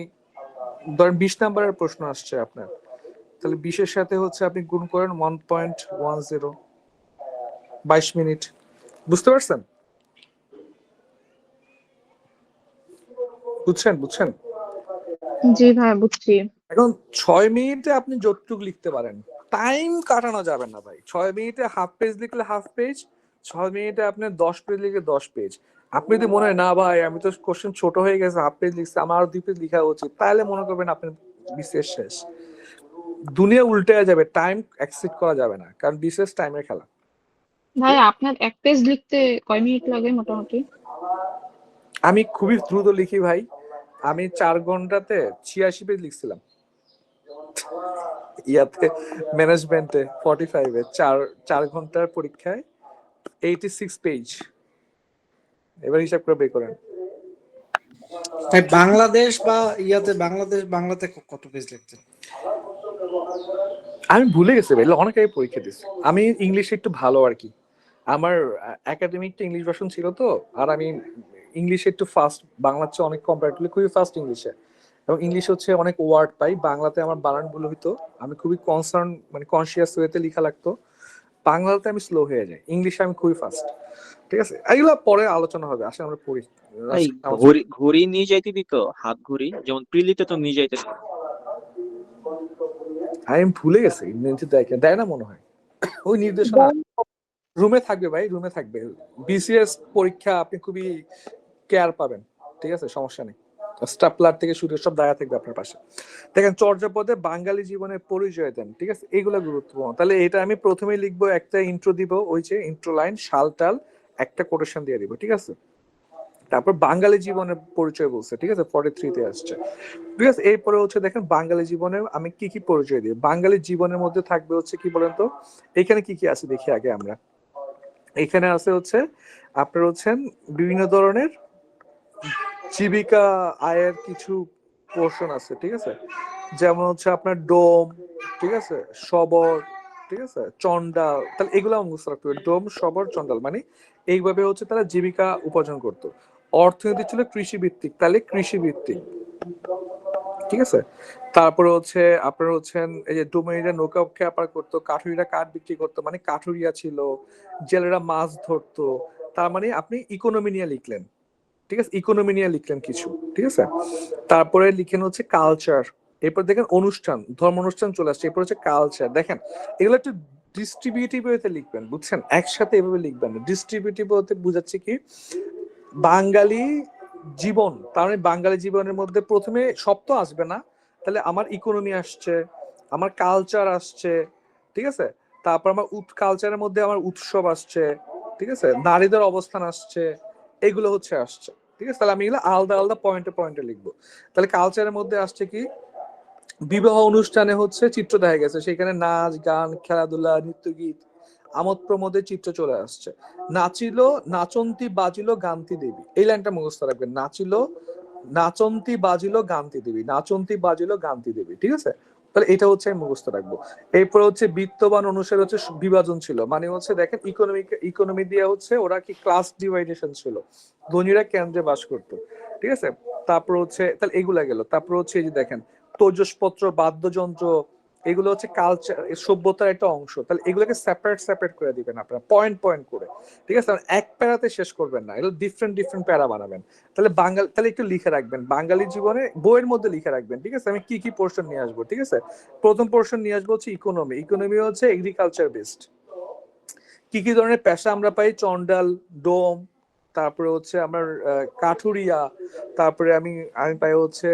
ধরেন 20 নাম্বারের প্রশ্ন আসছে আপনার, তাহলে 20-এর সাথে হচ্ছে আপনি গুণ করেন 1.10, 22 মিনিট। বুঝতে পারছেন? বুঝছেন? বুঝছেন? জি ভাই বুঝছি। এখন 6 মিনিটে আপনি যতটুকু লিখতে পারেন, টাইম কাটানো যাবে না ভাই। 6 মিনিটে হাফ পেজ লিখলে হাফ পেজ, 6 মিনিটে আপনি 10 পেজ লিখলে 10 পেজ। আপনি যদি মনে হয় না ভাই আমি তো কোশ্চেন ছোট হয়ে গেছে, হাফ পেজ লিখছি, আমার আরো 2 পেজ লেখা উচিত, তাহলে মনে করবেন আপনার বিসিএস শেষ। দুনিয়া উল্টে যাবে, টাইম এক্সিড করা যাবে না, কারণ বিসিএস টাইমের খেলা। ভাই আপনার এক পেজ লিখতে কয় মিনিট লাগে মোটামুটি? আমি খুবই দ্রুত লিখি ভাই, আমি 4 ঘন্টাতে 86 পেজ লিখছিলাম। ইয়াতে ম্যানেজমেন্টে 45-এ 4 ঘন্টার পরীক্ষায় 86 পেজ। এবার হিসাব করে বের করেন। তাই বাংলাদেশ বা বাংলাতে কত পেজ লিখতেন? আমি ভুলে গেছি ভাই, অনেক আগে পরীক্ষা দিচ্ছি। আমি ইংলিশে একটু ভালো আর কি, আমার একাডেমিকটা ইংলিশ ভার্সন ছিল তো, আর আমি ইংলিশে একটু ফাস্ট, বাংলার চেয়ে অনেক কম্পারেটিভলি খুবই ফাস্ট ইংলিশে। এবং ইংলিশ হচ্ছে অনেক ওয়ার্ড পাই, বাংলাতে আমার বানান ভুল হইতো, আমি খুবই কনসার্ন মানে কনসিয়াস ওয়েতে লেখা লাগতো। বাংলাতে আমি স্লো হয়ে যাই, ইংলিশে আমি খুবই ফাস্ট। ঠিক আছে, এগুলো পরে আলোচনা হবে, আসলে আমরা পড়ি। ভাই ঘড়ি নিয়ে যাইতে দিত, হাত ঘড়ি যেমন প্রিলিতে তো নিয়ে যাইতে দিত। আমি ভুলে গেছি, দেয় না মনে হয় ওই নির্দেশনা। রুমে থাকবে ভাই, রুমে থাকবে। বিসিএস পরীক্ষা আপনি খুবই কেয়ার পাবেন। ঠিক আছে, সমস্যা নেই। স্টাপলার থেকে শুরু সব দাঁড়া থাকবে আপনার পাশে। দেখেন, চর্যাপদে বাঙালি জীবনের পরিচয় দেন। ঠিক আছে, এগুলো গুরুত্বপূর্ণ। তাহলে এটা আমি প্রথমেই লিখবো, একটা ইন্ট্রো দিব, ওই যে ইন্ট্রো লাইন, শাল টাল, একটা কোটেশন দিয়ে দিব। ঠিক আছে, তারপর বাঙালি জীবনের পরিচয় বলছে। ঠিক আছে, 43-তে আসছে। ঠিক আছে, এরপরে হচ্ছে দেখেন বাঙালি জীবনে আমি কি কি পরিচয় দিই। বাঙালি জীবনের মধ্যে থাকবে হচ্ছে কি বলেন তো, এখানে কি কি আছে দেখি আগে আমরা। এখানে আছে হচ্ছে আপনার হচ্ছেন বিভিন্ন ধরনের জীবিকা আয়ের কিছু পোর্শন আছে। ঠিক আছে, যেমন হচ্ছে আপনার ডোম, ঠিক আছে, সবর, ঠিক আছে, চন্ডাল। তাহলে এগুলো মুখস্থ রাখতে হবে, ডোম, সবর, চন্ডাল, মানে এইভাবে হচ্ছে তারা জীবিকা উপার্জন করতো। অর্থনীতি ছিল কৃষি ভিত্তিক, তাহলে কৃষি ভিত্তিক। ঠিক আছে, তারপরে হচ্ছে আপনার হচ্ছেন এই যে ডোমেইরা নৌকা ব্যাপার করতো, কাঠুরিরা কাঠ বিক্রি করতো, মানে কাঠুরিয়া ছিল, জেলেরা মাছ ধরতো। তার মানে আপনি ইকোনমি নিয়ে লিখলেন। ঠিক আছে, ইকোনমি নিয়ে লিখলেন কিছু। ঠিক আছে, তারপরে লিখেন হচ্ছে কালচার। এরপর দেখেন অনুষ্ঠান, ধর্ম অনুষ্ঠান চলে আসছে। এরপর হচ্ছে কালচার। দেখেন এগুলো একটু ডিস্ট্রিবিউটিভ ওয়েতে লিখবেন, বুঝছেন, একসাথে এভাবে লিখবেন না। ডিস্ট্রিবিউটিভ ওয়েতে বুঝাচ্ছে কি, বাঙালি জীবন, তার মানে বাঙালি জীবনের মধ্যে প্রথমে সব তো আসবে না, তাহলে আমার ইকোনমি আসছে, আমার কালচার আসছে। ঠিক আছে, তারপর আমার কালচারের মধ্যে আমার উৎসব আসছে, ঠিক আছে, নারীদের অবস্থান আসছে, এগুলো হচ্ছে আসছে। ঠিক আছে, তাহলে আমি এগুলো আলাদা আলাদা পয়েন্টে পয়েন্টে লিখবো। তাহলে কালচারের মধ্যে আসছে কি, বিবাহ অনুষ্ঠানে হচ্ছে চিত্র দেখা গেছে, সেখানে নাচ গান খেলাধুলা নৃত্য গীত আমোদ প্রমোদের চিত্র চলে আসছে। নাচিল নাচন্তি বাজিল গান্তি দেবী, এই লাইনটা মুখস্থ রাখবেন, নাচন্তি বাজিল গান্তি দেবী, নাচন্তি বাজিল গান্তি দেবী। ঠিক আছে, তাহলে এটা হচ্ছে আমি মুখস্থ রাখবো। এরপর হচ্ছে বিত্তবান অনুসারে হচ্ছে বিভাজন ছিল, মানে হচ্ছে দেখেন ইকোনমি দিয়ে হচ্ছে ওরা কি ক্লাস ডিভাইডেশন ছিল, ধনীরা কেন্দ্রে বাস করতো। ঠিক আছে, তারপর হচ্ছে তাহলে এগুলা গেল। তারপর হচ্ছে এই যে দেখেন তৈজসপত্র বাদ্যযন্ত্র, এগুলো হচ্ছে কালচার সভ্যতার একটা অংশ। তাহলে এগুলোকে সেপারেট করে দিবেন আপনারা পয়েন্ট পয়েন্ট করে। ঠিক আছে, এক প্যারাতে শেষ করবেন না, এগুলো ডিফারেন্ট প্যারা বানাবেন। তাহলে তাহলে একটু লিখে রাখবেন বাঙালি জীবনে বইয়ের মধ্যে লিখে রাখবেন। ঠিক আছে, আমি কি কি পোর্শন নিয়ে আসবো। ঠিক আছে, প্রথম পোর্শন নিয়ে আসবো হচ্ছে ইকোনমি হচ্ছে এগ্রিকালচার বেসড। কি কি ধরনের পেশা আমরা পাই, চন্ডাল, ডোম, তারপরে হচ্ছে আমার কাঠুরিয়া, তারপরে আমি পাই হচ্ছে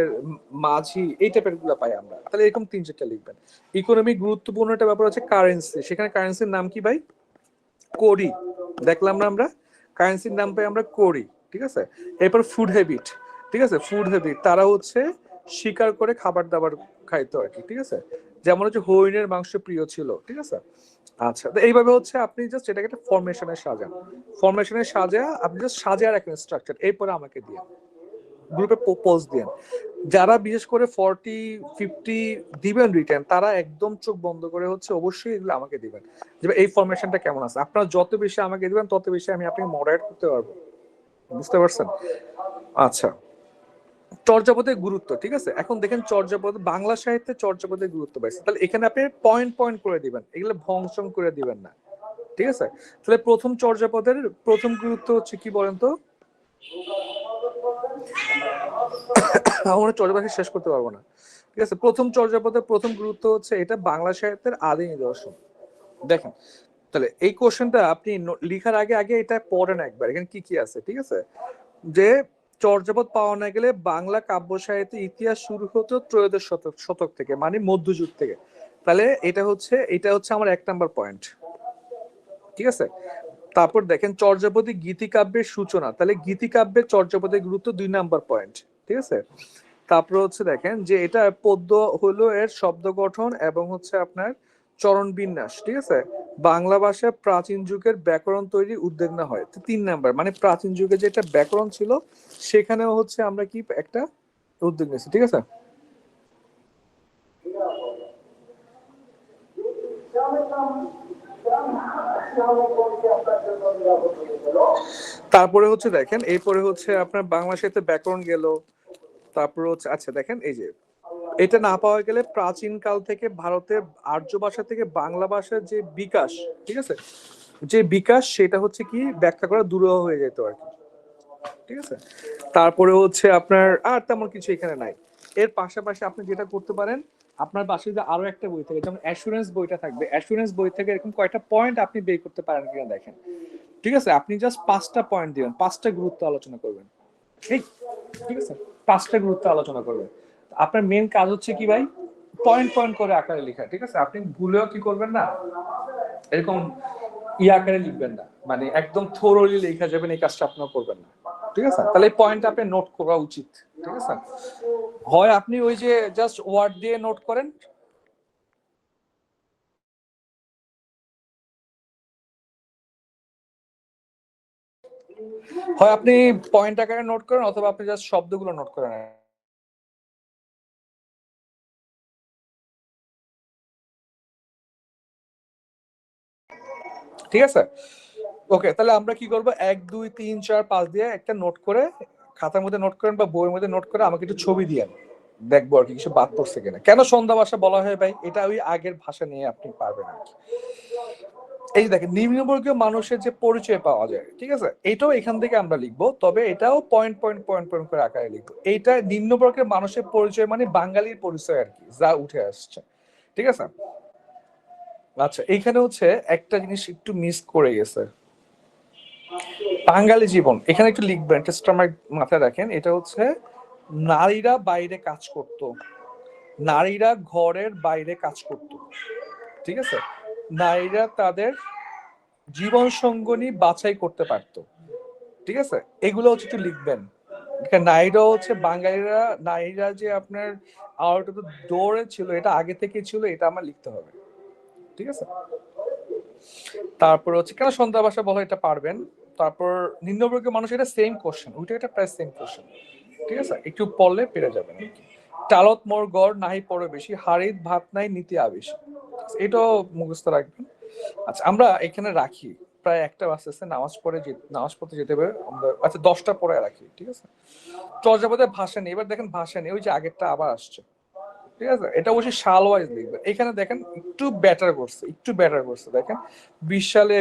মাঝি, এই টাইপের গুলা পাই আমরা। তাহলে এরকম 3-4টা লিখবেন। ইকোনমি গুরুত্বপূর্ণ একটা ব্যাপার হচ্ছে কারেন্সি, সেখানে কারেন্সির নাম কি ভাই, কোরি। দেখলাম না আমরা কারেন্সির নাম পাই আমরা কোরি। ঠিক আছে, এরপর ফুড হ্যাবিট। ঠিক আছে, ফুড হ্যাবিট তারা হচ্ছে শিকার করে খাবার দাবার খাইতো আর কি। ঠিক আছে, যেমন হচ্ছে হরিণের মাংস প্রিয় ছিল। ঠিক আছে, আচ্ছা, তো এইভাবে হচ্ছে আপনি জাস্ট এটাকে একটা ফরমেশনে সাজা আপনি জাস্ট সাজিয়ে রাখেন স্ট্রাকচার, এরপরে আমাকে দিয়ে গ্রুপে পোস্ট দেন। যারা বিশেষ করে 40-50 দিবেন রিটার্ন, তারা একদম চোখ বন্ধ করে হচ্ছে অবশ্যই এগুলো আমাকে দিবেন, যে এই ফরমেশনটা কেমন আছে। আপনারা যত বেশি আমাকে দিবেন তত বেশি আমি আপনাকে মডারেট করতে পারবো। বুঝতে পারছেন? আচ্ছা, চর্যাপদের গুরুত্ব। ঠিক আছে, এখন দেখেন চর্যাপদ, বাংলা সাহিত্যে চর্যাপদের গুরুত্ব পাইছে। তাহলে এখানে আপনি পয়েন্ট পয়েন্ট করে দিবেন, এগুলো ভংসং করে দিবেন না। ঠিক আছে, তাহলে প্রথম চর্যাপদের প্রথম গুরুত্ব হচ্ছে কি বলেন তো? আমরা চর্যাপদ শেষ করতে পারবো না। ঠিক আছে, প্রথম চর্যাপদের প্রথম গুরুত্ব হচ্ছে এটা বাংলা সাহিত্যের আদি নিদর্শন। দেখেন, তাহলে এই কোশ্চেনটা আপনি লিখার আগে আগে এটা পড়েন একবার, এখানে কি কি আছে। ঠিক আছে, যে চর্যাপদ পাওয়া না গেলে বাংলা কাব্য সাহিত্যের ইতিহাস শুরু হতো ত্রয়োদশ শতক থেকে, মানে মধ্যযুগ থেকে। তাহলে এটা হচ্ছে আমার 1 নাম্বার পয়েন্ট। ঠিক আছে, তারপর দেখেন চর্যাপদী গীতিকাব্যের সূচনা, তাহলে গীতিকাব্যের চর্যাপদের গুরুত্ব 2 নাম্বার পয়েন্ট। ঠিক আছে, তারপর হচ্ছে দেখেন যে এটা পদ্য হলো এর শব্দ গঠন এবং হচ্ছে আপনার চরণ বিন্যাস। ঠিক আছে, বাংলা ভাষায় প্রাচীন যুগের ব্যাকরণ তৈরি উদ্যোগ না হয়। 3 নাম্বার, মানে প্রাচীন যুগে যেটা ব্যাকরণ ছিল সেখানেও হচ্ছে আমরা কি একটা উদ্যোগ নিয়েছি। ঠিক আছে, তারপরে হচ্ছে দেখেন এরপরে হচ্ছে আপনার বাংলা সাহিত্যে ব্যাকরণ গেল। তারপরে হচ্ছে আচ্ছা দেখেন এই যে এটা না পাওয়া গেলে প্রাচীন কাল থেকে ভারতের আর্য ভাষা থেকে বাংলা ভাষার যে বিকাশ, ঠিক আছে, যে বিকাশ সেটা হচ্ছে কি ব্যাখ্যা করা দুরূহ হয়ে যেত আর কি। ঠিক আছে, তারপরে হচ্ছে আপনার আর তেমন কিছু এখানে নাই। এর পাশাপাশি আপনি যেটা করতে পারেন, আপনার বাসায় যদি আরো একটা বই থাকে, যেমন অ্যাসুরেন্স বইটা থাকবে, অ্যাসুরেন্স বই থেকে এরকম কয়টা পয়েন্ট আপনি বের করতে পারেন কিনা দেখেন। ঠিক আছে, আপনি জাস্ট 5টা পয়েন্ট দিবেন, 5টা গুরুত্ব আলোচনা করবেন। ঠিক আছে, 5টা গুরুত্ব আলোচনা করবেন। আপনার মেন কাজ হচ্ছে কি ভাই, পয়েন্ট পয়েন্ট করে আকারে লেখা। ঠিক আছে, আপনি ভুলেও কি করবেন না, এরকম আকারে লিখবেন না, মানে একদম থোরলি লেখা যাবেন, এই কাজটা আপনারা করবেন না। ঠিক আছে, তাহলে এই পয়েন্ট আপনি নোট করা উচিত। ঠিক আছে, হয় আপনি ওই যে জাস্ট ওয়ার্ড দিয়ে নোট করেন, হয় আপনি পয়েন্ট আকারে নোট করেন, অথবা আপনি জাস্ট শব্দগুলো নোট করেন। ঠিক আছে, ওকে, তাহলে আমরা কি করবো, 1 2 3 4 5 দিয়ে একটা নোট করে খাতার মধ্যে নোট করেন বা বইয়ের মধ্যে নোট করে আমাকে একটু ছবি দিয়েন, দেখবো আর কি কিছু বাদ পড়ছে কিনা। কেন সন্ধ্যা ভাষা বলা হয় ভাই, এটা ওই আগের ভাষা নিয়ে আপনি পারবেন আর কি। এই দেখেন নিম্নবর্গীয় মানুষের যে পরিচয় পাওয়া যায়, ঠিক আছে, এটাও এখান থেকে আমরা লিখবো, তবে এটাও পয়েন্ট পয়েন্ট পয়েন্ট পয়েন্ট করে আকারে লিখবো। এইটা নিম্নবর্গের মানুষের পরিচয় মানে বাঙালির পরিচয় আর কি, যা উঠে আসছে। ঠিক আছে, আচ্ছা এইখানে হচ্ছে একটা জিনিস একটু মিস করে গেছে, বাঙালি জীবন। এখানে একটু লিখবেন, টেস্ট আমার মাথায় রাখেন, এটা হচ্ছে নারীরা বাইরে কাজ করত, নারীরা ঘরের বাইরে কাজ করত। ঠিক আছে, নারীরা তাদের জীবন সঙ্গনী বাছাই করতে পারতো, ঠিক আছে, এগুলো হচ্ছে একটু লিখবেন। নারীরা হচ্ছে বাঙালিরা, নারীরা যে আপনার আউট অফ দ্য ডোরে ছিল, এটা আগে থেকে ছিল, এটা আমার লিখতে হবে, ঠিক আছে। তারপর হচ্ছে কেন সন্ধ্যা ভাষা বলো, এটা পারবেন। তারপর নিম্নবর্গীয় মানুষ, এটা সেম কোশ্চেন, ওইটা এটা প্রায় সেম কোশ্চেন, ঠিক আছে, একটু পড়লে পেরে যাবেন। টালত মোর গড় নাহি পড়ে বেশি, হাড়িত ভাত নাই নীতি আবেশি, এটাও মুখস্থ রাখবেন। আচ্ছা আমরা এখানে রাখি, প্রায় একটা বাজতেছে, নামাজ পড়তে যেতে হবে আমরা। আচ্ছা 10টা পরে রাখি, ঠিক আছে। চর্যাপদের ভাষা নেই, এবার দেখেন ভাষা নেই, ওই যে আগেরটা আবার আসছে, ঠিক আছে। এটা অবশ্যই সাল ওয়াইজ লিখবেন। এখানে দেখেন একটু বেটার করছে দেখেন 20 সালে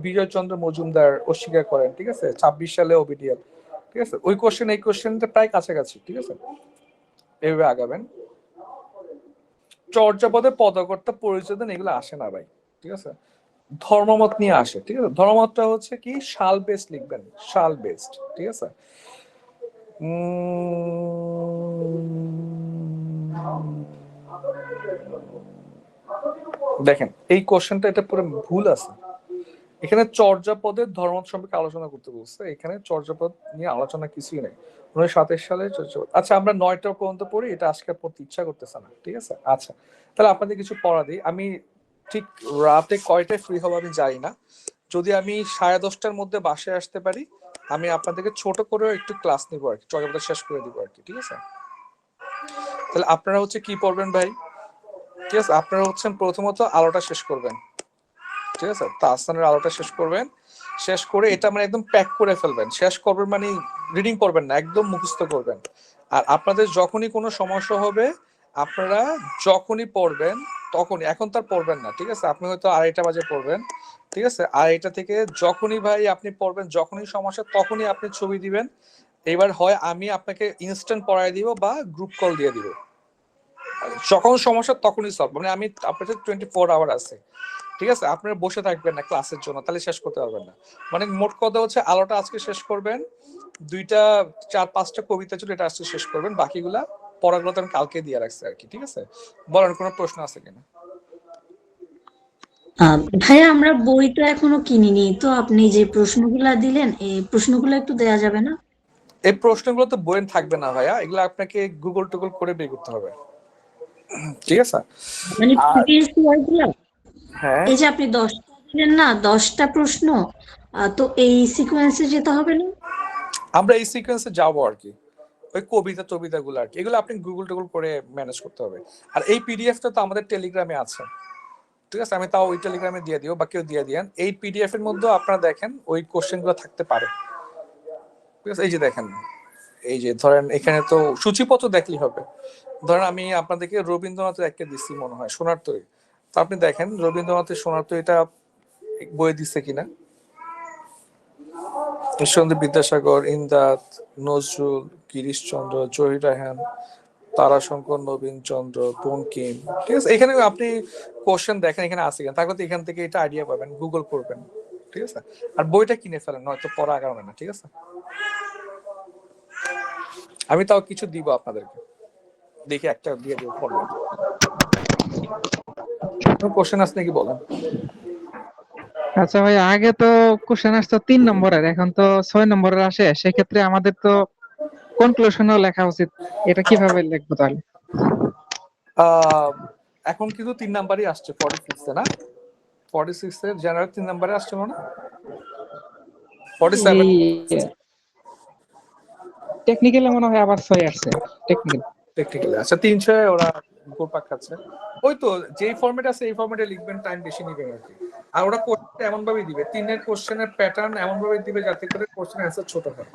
বিজয় চন্দ্র মজুমদার অস্বীকার করেন, ঠিক আছে। 26 সালে ওবিডিএল, ঠিক আছে। ওই কোশ্চেন এই কোশ্চেনটা প্রায় কাছাকাছি, ঠিক আছে, এইভাবে আগাবেন। চর্যাপদে পদকর্তা পরিচয় দেন, এগুলো আসে না ভাই, ঠিক আছে। ধর্মমত নিয়ে আসে, ঠিক আছে। ধর্মমতটা হচ্ছে কি শাল বেসড লিখবেন, শাল বেসড, ঠিক আছে। দেখেন এই কোশ্চেনটা, এটা পুরো ভুল আছে। এখানে চর্যাপদের ধর্মমত সম্পর্কে আলোচনা করতে বলছে, এখানে চর্যাপদ নিয়ে আলোচনা কিছুই নেই। 1927 সালে চর্যাপদ। আচ্ছা আমরা 9টা পর্যন্ত পড়ি, এটা আজকে পড়তে ইচ্ছা করতেছে না, ঠিক আছে। আচ্ছা তাহলে আপনাদের কিছু পড়া দিই। আমি ঠিক রাতে কয়টায় ফ্রি হবো আমি জানি না, যদি আমি 10:30টার মধ্যে বাসায় আসতে পারি, আমি আপনাদেরকে ছোট করেও একটু ক্লাস নিবো আর কি, চর্যাপদ শেষ করে দিব আর কি, ঠিক আছে। তাহলে আপনারা হচ্ছে কি পড়বেন ভাই, ঠিক আছে। আপনারা হচ্ছেন প্রথমত আলোটা শেষ করবেন, ঠিক আছে। তাহসানের আলোটা শেষ করবেন, শেষ করে এটা মানে একদম প্যাক করে ফেলবেন। শেষ করবেন মানে রিডিং করবেন না, একদম মুখস্থ করবেন। আর আপনাদের যখনই কোনো সমস্যা হবে, আপনারা যখনই পড়বেন তখনই, এখন তার পড়বেন না, ঠিক আছে। আপনি হয়তো 2:30 বাজে পড়বেন, ঠিক আছে। 2:30 থেকে যখনই ভাই আপনি পড়বেন, যখনই সমস্যা তখনই আপনি ছবি দিবেন। এবার হয় আমি আপনাকে ইনস্ট্যান্ট পড়াই দিব বা গ্রুপ কল দিয়ে দিব, যখন সমস্যা তখনই সলভ। মানে আমি আপনার 24 আওয়ার আছে, ঠিক আছে। আপনারা বসে থাকবেন না ক্লাসের জন্য, তাহলে শেষ করতে পারবেন না। মানে মোট কথা হচ্ছে আলোটা আজকে শেষ করবেন, 2টা 4-5টা কবিতা ছিল, এটা আজকে শেষ করবেন, বাকিগুলা পড়াগুলো তো আমি কালকে দিয়ে রাখছি আর কি, ঠিক আছে। বলেন কোনো প্রশ্ন আছে কিনা। ভাইয়া আমরা বইটা এখনো কিনিনি, তো আপনি যে প্রশ্নগুলা দিলেন এই প্রশ্নগুলো একটু দেয়া যাবে না? এই প্রশ্নগুলো তো বইয়ে থাকবে না ভাইয়া, এগুলো আপনাকে গুগল টুগল করে বের করতে হবে, ঠিক আছে। মানে আর প্রিভিয়াস ইয়ারগুলা, হ্যাঁ, এই যে আপনি 10টা দিলেন না, 10টা প্রশ্ন, তো এই সিকোয়েন্সে যেতে হবে না? আমরা এই সিকোয়েন্সে যাবো আর কি, ওই কবিতা গুলো আর কি, এগুলো আপনি গুগল টুগল করে ম্যানেজ করতে হবে। আর এই পিডিএফটা তো আমাদের টেলিগ্রামে আছে, ঠিক আছে। আমি তাও ওই টেলিগ্রামে দিয়ে দিব, বা কেউ দিয়ে দিয়েন। এই পিডিএফ এর মধ্যে আপনারা দেখেন ওই কোশ্চেন গুলো থাকতে পারে, ঠিক আছে। এই যে দেখেন, এই যে ধরেন এখানে তো সূচিপত্র দেখলেই হবে। ধরেন আমি আপনাদেরকে রবীন্দ্রনাথের একটা দিচ্ছি মনে হয়, সোনার তরী। তো আপনি দেখেন রবীন্দ্রনাথের সোনার তরীটা বইয়ে দিচ্ছে কিনা। ঈশ্বরচন্দ্র বিদ্যাসাগর, ইমদাদ, নজরুল, গিরিশচন্দ্র, জহির রায়হান, তারাশঙ্কর, নবীন চন্দ্র, বঙ্কিম, ঠিক আছে। এখানে আপনি কোশ্চেন দেখেন এখানে আছে কিনা, তারপর এখান থেকে এটা আইডিয়া পাবেন, গুগল করবেন, ঠিক আছে। আর বইটা কিনে ফেলেন, নয়তো পড়া আগাবে না, ঠিক আছে। আমি তাও কিছু দিব আপনাদেরকে, দেখি একটা দিয়ে দিব পড়বেন। কোশ্চেন আছে নাকি বলেন। আচ্ছা ভাই, আগে তো কোশ্চেন আসতো 3 নম্বরের, এখন তো 6 নম্বরের আসে, সেক্ষেত্রে আমাদের তো কনক্লুশনও লেখা উচিত, এটা কিভাবে লিখবো তাহলে? এখন কিন্তু 3 নাম্বারই আসছে 46 এ, না 46 এর জেনারেল 3 নাম্বারে আসছে মনে, 47 টেকনিক্যালি মনে হয় আবার 6 আসছে, টেকনিক্যালি। আচ্ছা 300 ওরা গোপাক খাচ্ছে। ওই তো যেই ফরম্যাট আছে এই ফরম্যাটে লিখবেন, টাইম বেশি নেবে আর কি। আর ওরা কোশ্চেন এমন ভাবে দিবে, 3 কোশ্চেনের প্যাটার্ন এমন ভাবে দিবে যাতে করে কোশ্চেন অ্যান্সার ছোট হয়,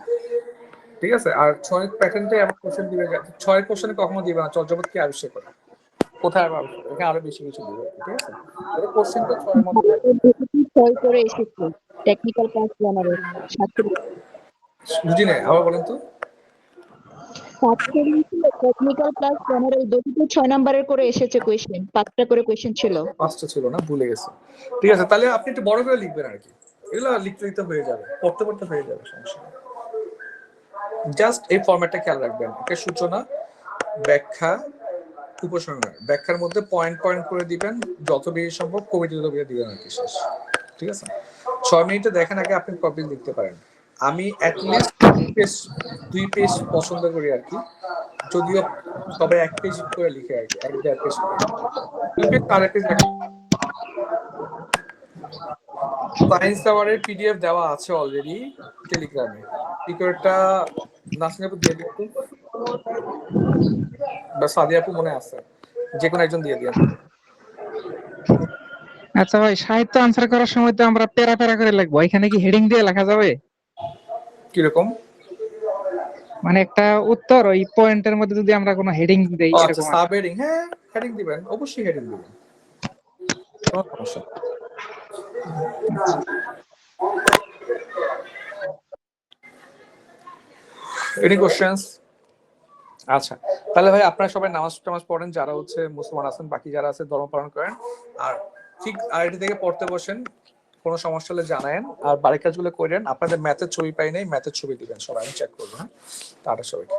ঠিক আছে। আর 6 প্যাটার্নটা এমন কোশ্চেন দিবে, 6 কোশ্চেনে কখনো দিবে না চর্যাপদ কি আবিষ্কার করে, কোথায় আবিষ্কার, এখানে আরো বেশি কিছু দিবে, ঠিক আছে। এটা কোশ্চেনটা 6 এর মধ্যে ছয় করে এসেছে টেকনিক্যাল ক্লাস জানাবে বুঝি না, আবার বলেন তো। টেকনিক্যাল প্লাস জেনারেল দুটোতে 6 নম্বরের করে এসেছে কোশ্চেন, 5টা করে কোশ্চেন ছিল। 5টা ছিল না, ভুলে গেছে, ঠিক আছে। তাহলে আপনি একটু বড় করে লিখবেন আর কি, এগুলো লিখতে লিখতে হয়ে যাবে, পড়তে পড়তে হয়ে যাবে, সমস্যা নেই। জাস্ট এই ফরম্যাটটা খেয়াল রাখবেন, একটা সূচনা, ব্যাখ্যা, উপসংহার। ব্যাখ্যার মধ্যে পয়েন্ট পয়েন্ট করে দিবেন, যত বেশি সম্ভব কবিতা দিবেন আর কি, শেষ, ঠিক আছে। 6 মিনিটে দেখেন আগে আপনি কপি লিখতে পারেন। আমি অ্যাটলিস্ট 2 পেজ পছন্দ করি আর কি, যদিও সবাই 1 পেজ করে লিখে আর কি, 1-1.5 পেজ করে। 2 পেজ 4 পেজ লেখা। সায়েন্স আওয়ারের পিডিএফ দেওয়া আছে অলরেডি টেলিগ্রামে। টিকেটটা নাসরিন আপু দিয়ে দিন বা সাদিয়া আপু মনে আছে, যে কোনো একজন দিয়ে দিন। আচ্ছা ভাই, সাহিত্য আনসার করার সময় তো আমরা প্যারা প্যারা করে লিখবো, এখানে কি হেডিং দিয়ে লেখা যাবে? কিরকম? মানে একটা উত্তর ওই পয়েন্টের মধ্যে যদি আমরা কোনো হেডিং দেই আচ্ছা, এরকম সাব হেডিং, হ্যাঁ হেডিং দিবেন, অবশ্যই হেডিং দিবেন, কোনো সমস্যা নেই। Any questions? আচ্ছা, তাহলে ভাই আপনারা সবাই নামাজ টামাজ পড়েন, যারা হচ্ছে মুসলমান আছেন, বাকি যারা আছে ধর্ম পালন করেন, আর ঠিক আইডি থেকে পড়তে বসেন, কোনো সমস্যা হলে জানায়েন, আর বাড়ির কাজগুলো করেন। আপনাদের ম্যাথের ছবি পাই নাই, ম্যাথের ছবি দিবেন সবাই, আমি চেক করবো। হ্যাঁ, টাটা সবাইকে।